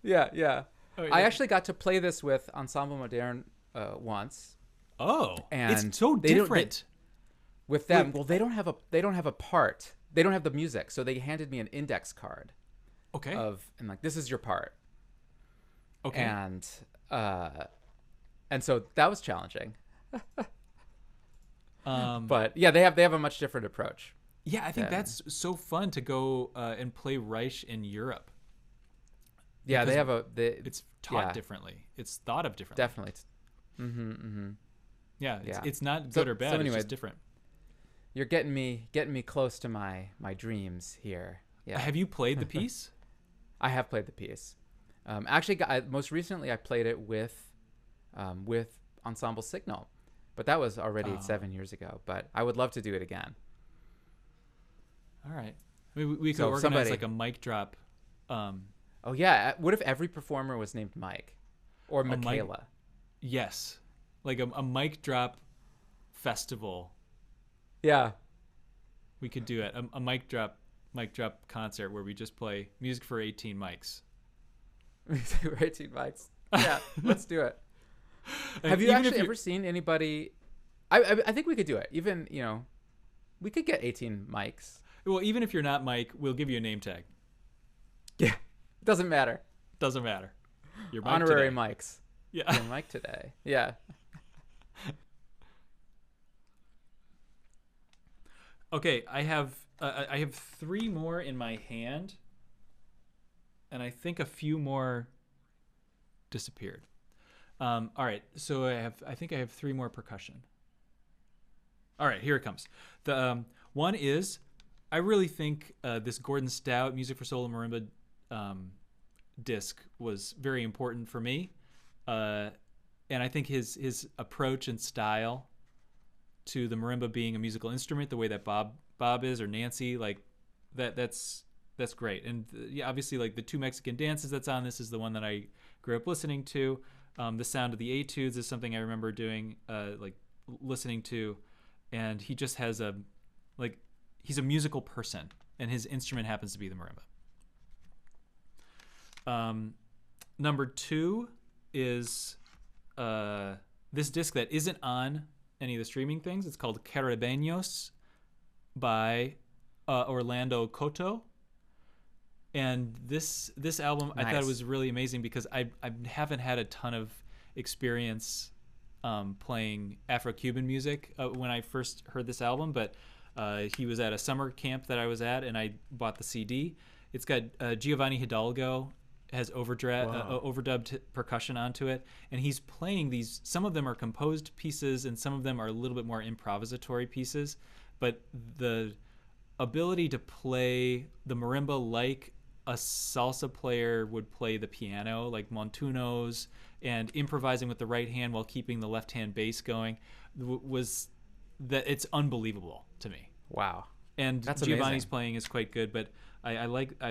Yeah. Oh, I actually got to play this with Ensemble Moderne once. Oh, and it's so different. With them, well, they don't have a part. They don't have the music, so they handed me an index card. Okay. And like, this is your part. Okay. And so that was challenging. But yeah, they have a much different approach. Yeah, I think that's so fun to go and play Reich in Europe. Yeah, because it's taught differently. It's thought of differently. Definitely. Yeah, it's not good or bad. So anyway, it's just different. You're getting me close to my dreams here. Yeah. Have you played the piece? I have played the piece. Actually, most recently I played it with Ensemble Signal, but that was already 7 years ago. But I would love to do it again. All right, we could organize like a mic drop. Oh yeah, what if every performer was named Mike or Michaela? Yes, like a mic drop festival. Yeah, we could do it. A mic drop concert where we just play music for 18 mics. Music for 18 mics. Yeah, let's do it. Have you actually ever seen anybody? I think we could do it. Even we could get 18 mics. Well, even if you're not Mike, we'll give you a name tag. Yeah, doesn't matter. You're Mike honorary today. mics. Yeah, you're Mike today. Yeah. Okay, I have 3 more in my hand, and I think a few more disappeared. All right, so I think I have 3 more percussion. All right, here it comes. The one is, I really think this Gordon Stout Music for Solo Marimba disc was very important for me, and I think his approach and style to the marimba being a musical instrument, the way that Bob is, or Nancy, like that's great. And yeah, obviously, like the 2 Mexican dances that's on this is the one that I grew up listening to. The sound of the etudes is something I remember doing, like listening to, and he just has he's a musical person, and his instrument happens to be the marimba. Number 2 is this disc that isn't on any of the streaming things. It's called Caribeños by Orlando Koto. And this album, I thought it was really amazing because I haven't had a ton of experience playing Afro-Cuban music when I first heard this album, but he was at a summer camp that I was at, and I bought the CD. It's got Giovanni Hidalgo has overdubbed percussion onto it, and he's playing these. Some of them are composed pieces, and some of them are a little bit more improvisatory pieces, but the ability to play the marimba like a salsa player would play the piano, like Montunos, and improvising with the right hand while keeping the left hand bass going, was that it's unbelievable to me. Wow. And That's Giovanni's amazing. playing is quite good, but I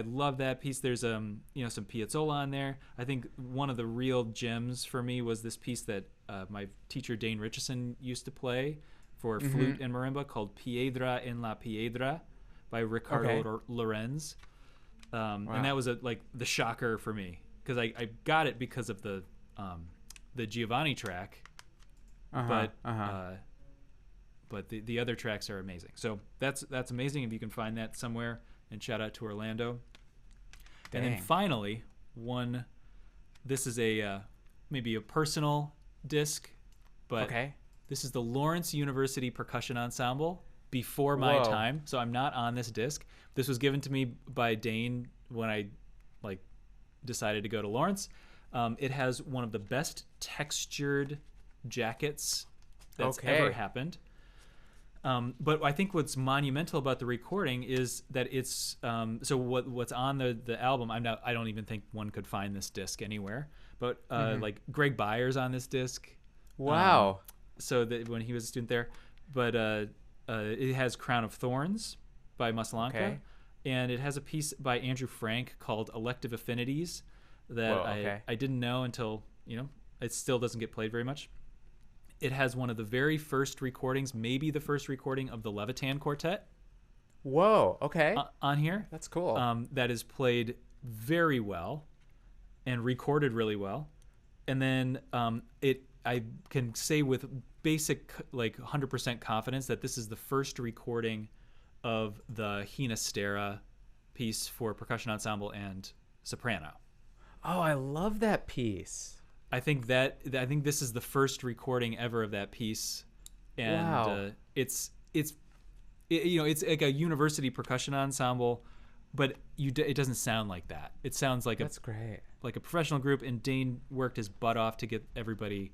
love that piece. There's some Piazzolla on there. I think one of the real gems for me was this piece that my teacher Dane Richardson used to play for flute and marimba called Piedra en la Piedra by Ricardo Lorenz. Wow. And that was the shocker for me because I got it because of the Giovanni track, but the other tracks are amazing. So that's amazing if you can find that somewhere. And shout out to Orlando. Dang. And then finally, this is maybe a personal disc, but this is the Lawrence University Percussion Ensemble. Before my time, so I'm not on this disc. This was given to me by Dane when I decided to go to Lawrence. It has one of the best textured jackets that's ever happened. But I think what's monumental about the recording is that it's so what's on the album. I don't even think one could find this disc anywhere. But like Greg Byers on this disc. Wow. So that when he was a student there, but it has Crown of Thorns by Maslanka, and it has a piece by Andrew Frank called Elective Affinities that I didn't know until it still doesn't get played very much. It has one of the very first recordings, maybe the first recording of the Levitan Quartet. Whoa, okay. On here. That's cool. That is played very well and recorded really well. And then I can say with basic 100% confidence that this is the first recording of the Hinastera piece for percussion ensemble and soprano. Oh, I love that piece. I think this is the first recording ever of that piece, and it's like a university percussion ensemble, but it doesn't sound like that. It sounds like that's great, like a professional group. And Dane worked his butt off to get everybody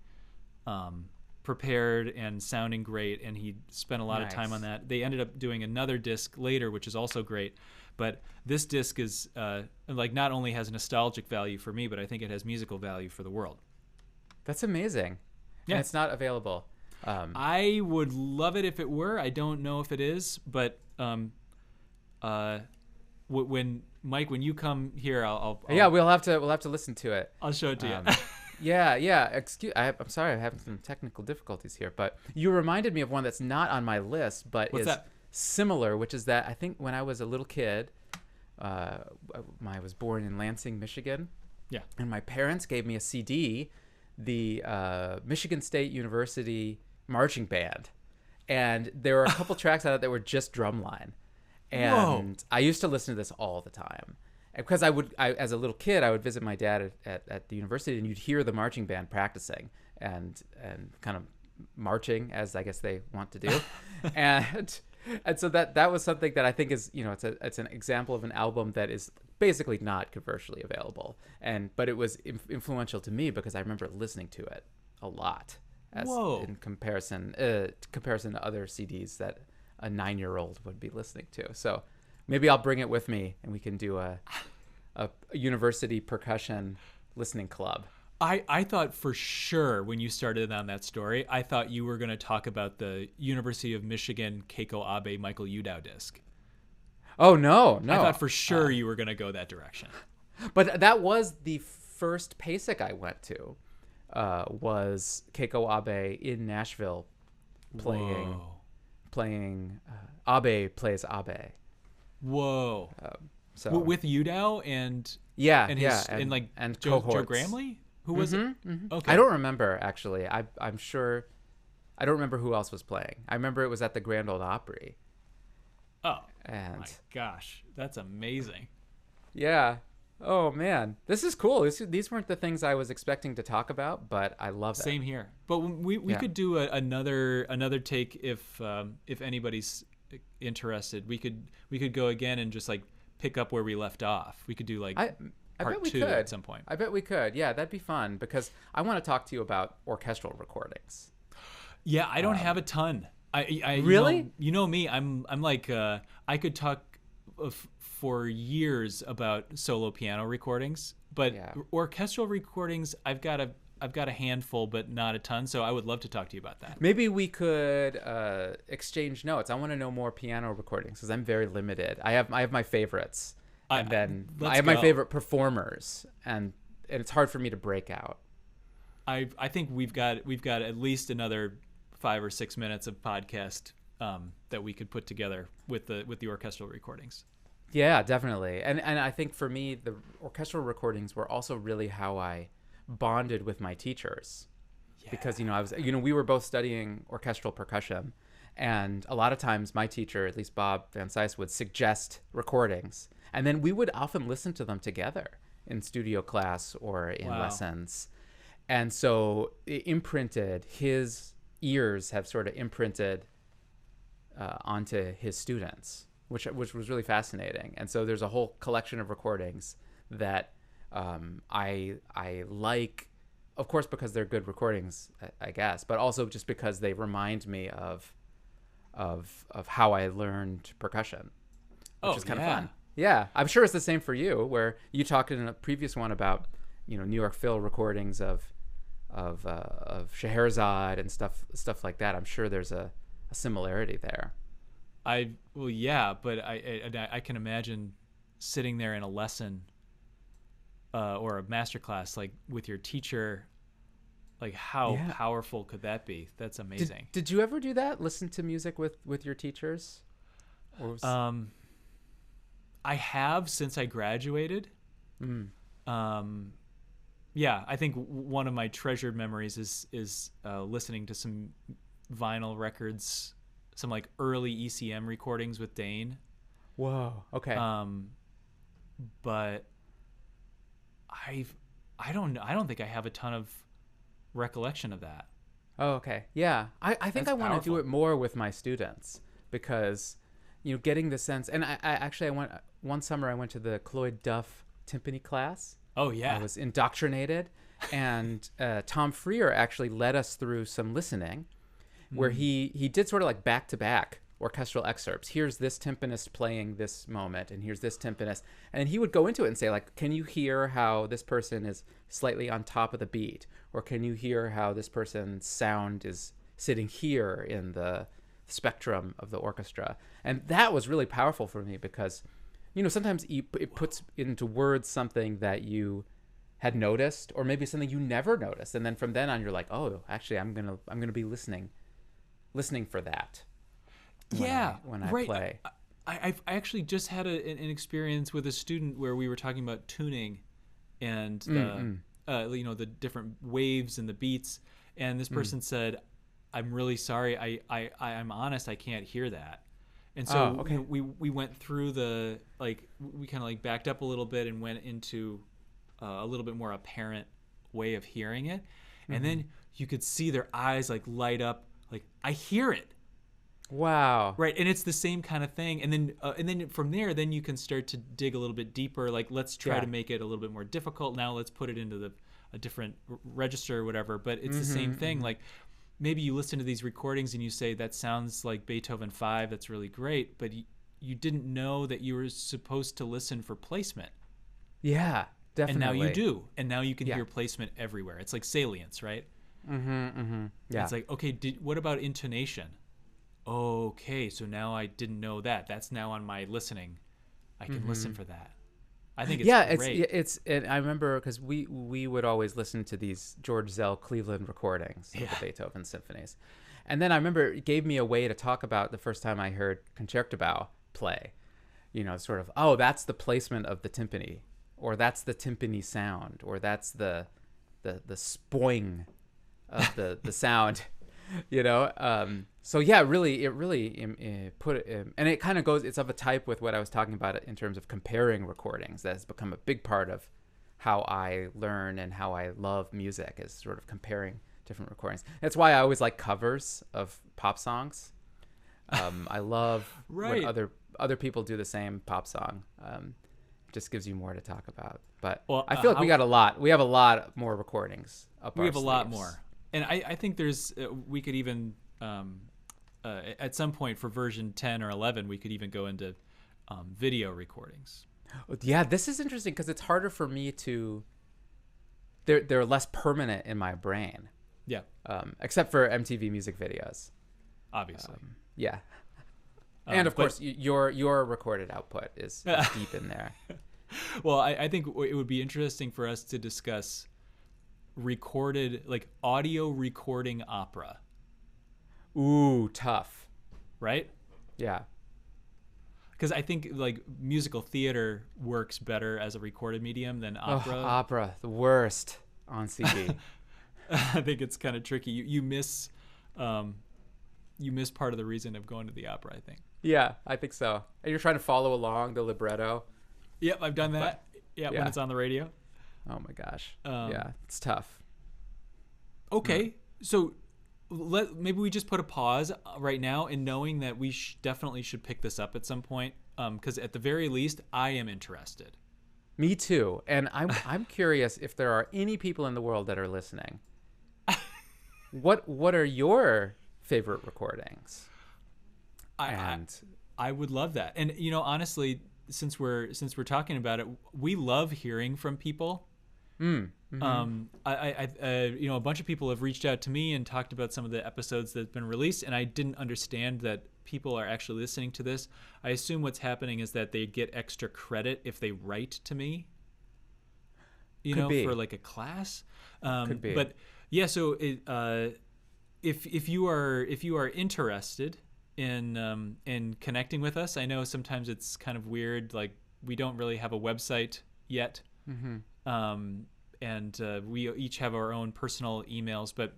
prepared and sounding great, and he spent a lot of time on that. They ended up doing another disc later, which is also great. But this disc is not only has nostalgic value for me, but I think it has musical value for the world. That's amazing. Yeah, and it's not available. I would love it if it were. I don't know if it is, but when you come here, I'll we'll have to listen to it. I'll show it to you. Yeah. I'm sorry, I'm having some technical difficulties here, but you reminded me of one that's not on my list, but What's is that? Similar, which is that I think when I was a little kid, I was born in Lansing, Michigan. Yeah. And my parents gave me a CD, the Michigan State University Marching Band, and there were a couple tracks on it that were just drumline, and I used to listen to this all the time. Because I as a little kid, I would visit my dad at the university, and you'd hear the marching band practicing and kind of marching, as I guess they want to do, and so that was something that I think is it's an example of an album that is basically not commercially available, but it was influential to me because I remember listening to it a lot in comparison to other CDs that a 9-year-old would be listening to. So maybe I'll bring it with me and we can do a university percussion listening club. I thought for sure when you started on that story, I thought you were going to talk about the University of Michigan Keiko Abe Michael Udao disc. Oh, no. I thought for sure you were going to go that direction. But that was the first PASIC I went to, was Keiko Abe in Nashville playing Abe plays Abe. Whoa. So with Udao and Joe Gramley? Who was it? Okay. I don't remember, actually. I'm sure. I don't remember who else was playing. I remember it was at the Grand Ole Opry. Oh And my gosh, that's amazing. yeah. Oh man, this is cool. These weren't the things I was expecting to talk about, but I love it. Same here. But we Yeah. could do another take if anybody's interested. We could go again and just like pick up where we left off. We could do like I bet part we 2 could. at some point. I bet we could. Yeah, that'd be fun because I want to talk to you about orchestral recordings. Yeah, I don't have a ton. I Really? you know me. I'm like I could talk for years about solo piano recordings, but Yeah. orchestral recordings I've got a handful, but not a ton. So I would love to talk to you about that. Maybe we could exchange notes. I want to know more piano recordings because I'm very limited. I have my favorites, and then I have my favorite performers, and it's hard for me to break out. I think we've got at least another 5 or 6 minutes of podcast that we could put together with the orchestral recordings. Yeah, definitely. And I think for me, the orchestral recordings were also really how I bonded with my teachers. Yeah. Because, we were both studying orchestral percussion. And a lot of times my teacher, at least Bob Van Cise, would suggest recordings. And then we would often listen to them together in studio class or in lessons. And so it imprinted, his ears have sort of imprinted onto his students, which was really fascinating. And so there's a whole collection of recordings that I like, of course, because they're good recordings, I guess, but also just because they remind me of how I learned percussion, which is kind of fun. Yeah, I'm sure it's the same for you, where you talked in a previous one about New York Phil recordings of Scheherazade and stuff like that. I'm sure there's a similarity there. But I can imagine sitting there in a lesson or a master class like with your teacher. Like how powerful could that be? That's amazing. Did you ever do that? Listen to music with your teachers? I have since I graduated. Yeah, I think one of my treasured memories is listening to some vinyl records, some like early ECM recordings with Dane. Whoa. Okay. But I don't think I have a ton of recollection of that. Oh, okay. Yeah. I think I want to do it more with my students because, getting the sense, and I went one summer, I went to the Cloyd Duff timpani class. Oh yeah. I was indoctrinated, and Tom Freer actually led us through some listening where he did sort of like back-to-back orchestral excerpts. Here's this timpanist playing this moment, and here's this timpanist. And he would go into it and say, like, can you hear how this person is slightly on top of the beat? Or can you hear how this person's sound is sitting here in the spectrum of the orchestra? And that was really powerful for me because, sometimes it puts into words something that you had noticed or maybe something you never noticed. And then from then on, you're like, oh, actually, I'm gonna be listening for that. When I play. I actually just had an experience with a student where we were talking about tuning and the different waves and the beats, and this person said, I'm really sorry, I'm honest, I can't hear that. And so we went through we kind of like backed up a little bit and went into a little bit more apparent way of hearing it. And then you could see their eyes like light up, like, I hear it. Wow. Right, and it's the same kind of thing. And then from there, then you can start to dig a little bit deeper. Like, let's try to make it a little bit more difficult. Now let's put it into a different register or whatever. But it's the same thing. Like, maybe you listen to these recordings and you say, that sounds like Beethoven 5. That's really great. But you didn't know that you were supposed to listen for placement. Yeah, definitely. And now you do. And now you can hear placement everywhere. It's like salience, right? Yeah. It's like, okay, what about intonation? Okay, so now I didn't know that. That's now on my listening. I can listen for that. I think it's great. And I remember because we would always listen to these George Zell Cleveland recordings of the Beethoven symphonies. And then I remember it gave me a way to talk about the first time I heard Concertgebouw play. Sort of, oh, that's the placement of the timpani, or that's the timpani sound, or that's the spoing of the sound. So yeah, it really put it, and it kind of goes. It's of a type with what I was talking about in terms of comparing recordings. That has become a big part of how I learn and how I love music, is sort of comparing different recordings. That's why I always like covers of pop songs. I love Right. when other people do the same pop song. Just gives you more to talk about. But Well, I feel like we have a lot more recordings up we our have a lot sleeves. more, and I think there's we could even at some point for version 10 or 11 we could even go into video recordings. Yeah, this is interesting because it's harder for me to. They're less permanent in my brain. Yeah, Except for MTV music videos. obviously. Yeah. And of but- course, your recorded output is deep in there. Well, I think it would be interesting for us to discuss recorded, like audio recording opera, Ooh, tough. right? Yeah. Because I think like musical theater works better as a recorded medium than opera. Opera, the worst on CD. I think it's kind of tricky. You miss part of the reason of going to the opera, I think. Yeah, I think so. And you're trying to follow along the libretto. Yep, I've done that. Yeah, yeah. when it's on the radio. Oh my gosh. Yeah, it's tough. Okay, so maybe we just put a pause right now, in knowing that we definitely should pick this up at some point. Because at the very least, I am interested. Me too. And I'm curious if there are any people in the world that are listening. What are your favorite recordings? I would love that. And honestly, since we're talking about it, we love hearing from people. Mm-hmm. A bunch of people have reached out to me and talked about some of the episodes that have been released, and I didn't understand that people are actually listening to this. I assume what's happening is that they get extra credit if they write to me, for like a class. Could be. But yeah, so if you are interested in connecting with us, I know sometimes it's kind of weird, like we don't really have a website yet. Mm-hmm. And we each have our own personal emails, but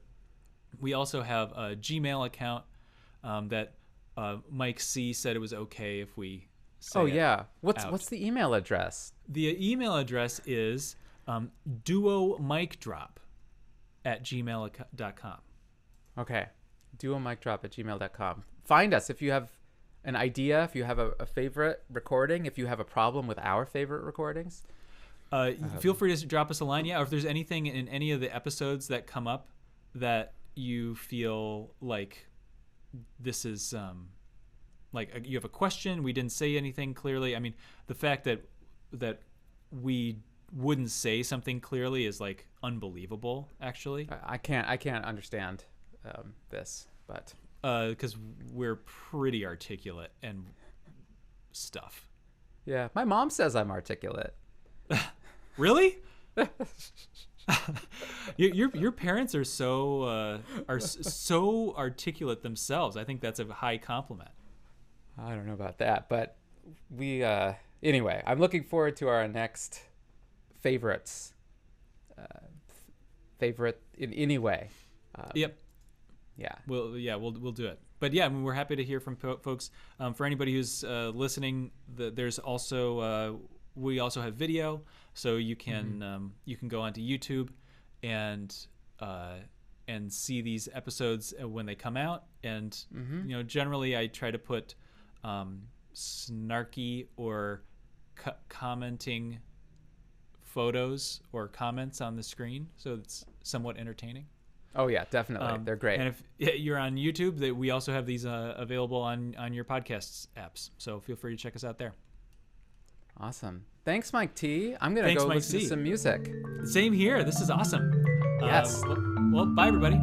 we also have a Gmail account that Mike C said it was okay if we say yeah. What's out. the email address? The email address is duomicdrop@gmail.com. Okay. duomicdrop@gmail.com. Find us if you have an idea, if you have a favorite recording, if you have a problem with our favorite recordings. Feel free to drop us a line. Yeah, or if there's anything in any of the episodes that come up that you feel like this is like you have a question, we didn't say anything clearly. I mean, the fact that we wouldn't say something clearly is like unbelievable, actually. I can't understand this, but because we're pretty articulate and stuff. Yeah, my mom says I'm articulate. Really? Your parents are so articulate themselves. I think that's a high compliment. I don't know about that, but we anyway, I'm looking forward to our next favorites. Favorite in any way. Yep. Yeah. We'll do it. But yeah, I mean, we're happy to hear from folks. For anybody who's listening, there's also we also have video, so you can you can go onto YouTube and see these episodes when they come out. And generally I try to put snarky or commenting photos or comments on the screen, so it's somewhat entertaining. Oh yeah, definitely. They're great. And if you're on YouTube, we also have these available on your podcasts apps. So feel free to check us out there. Awesome. Thanks, Mike T. I'm going to go Mike listen C. to some music. Same here. This is awesome. Yes. Well, bye, everybody.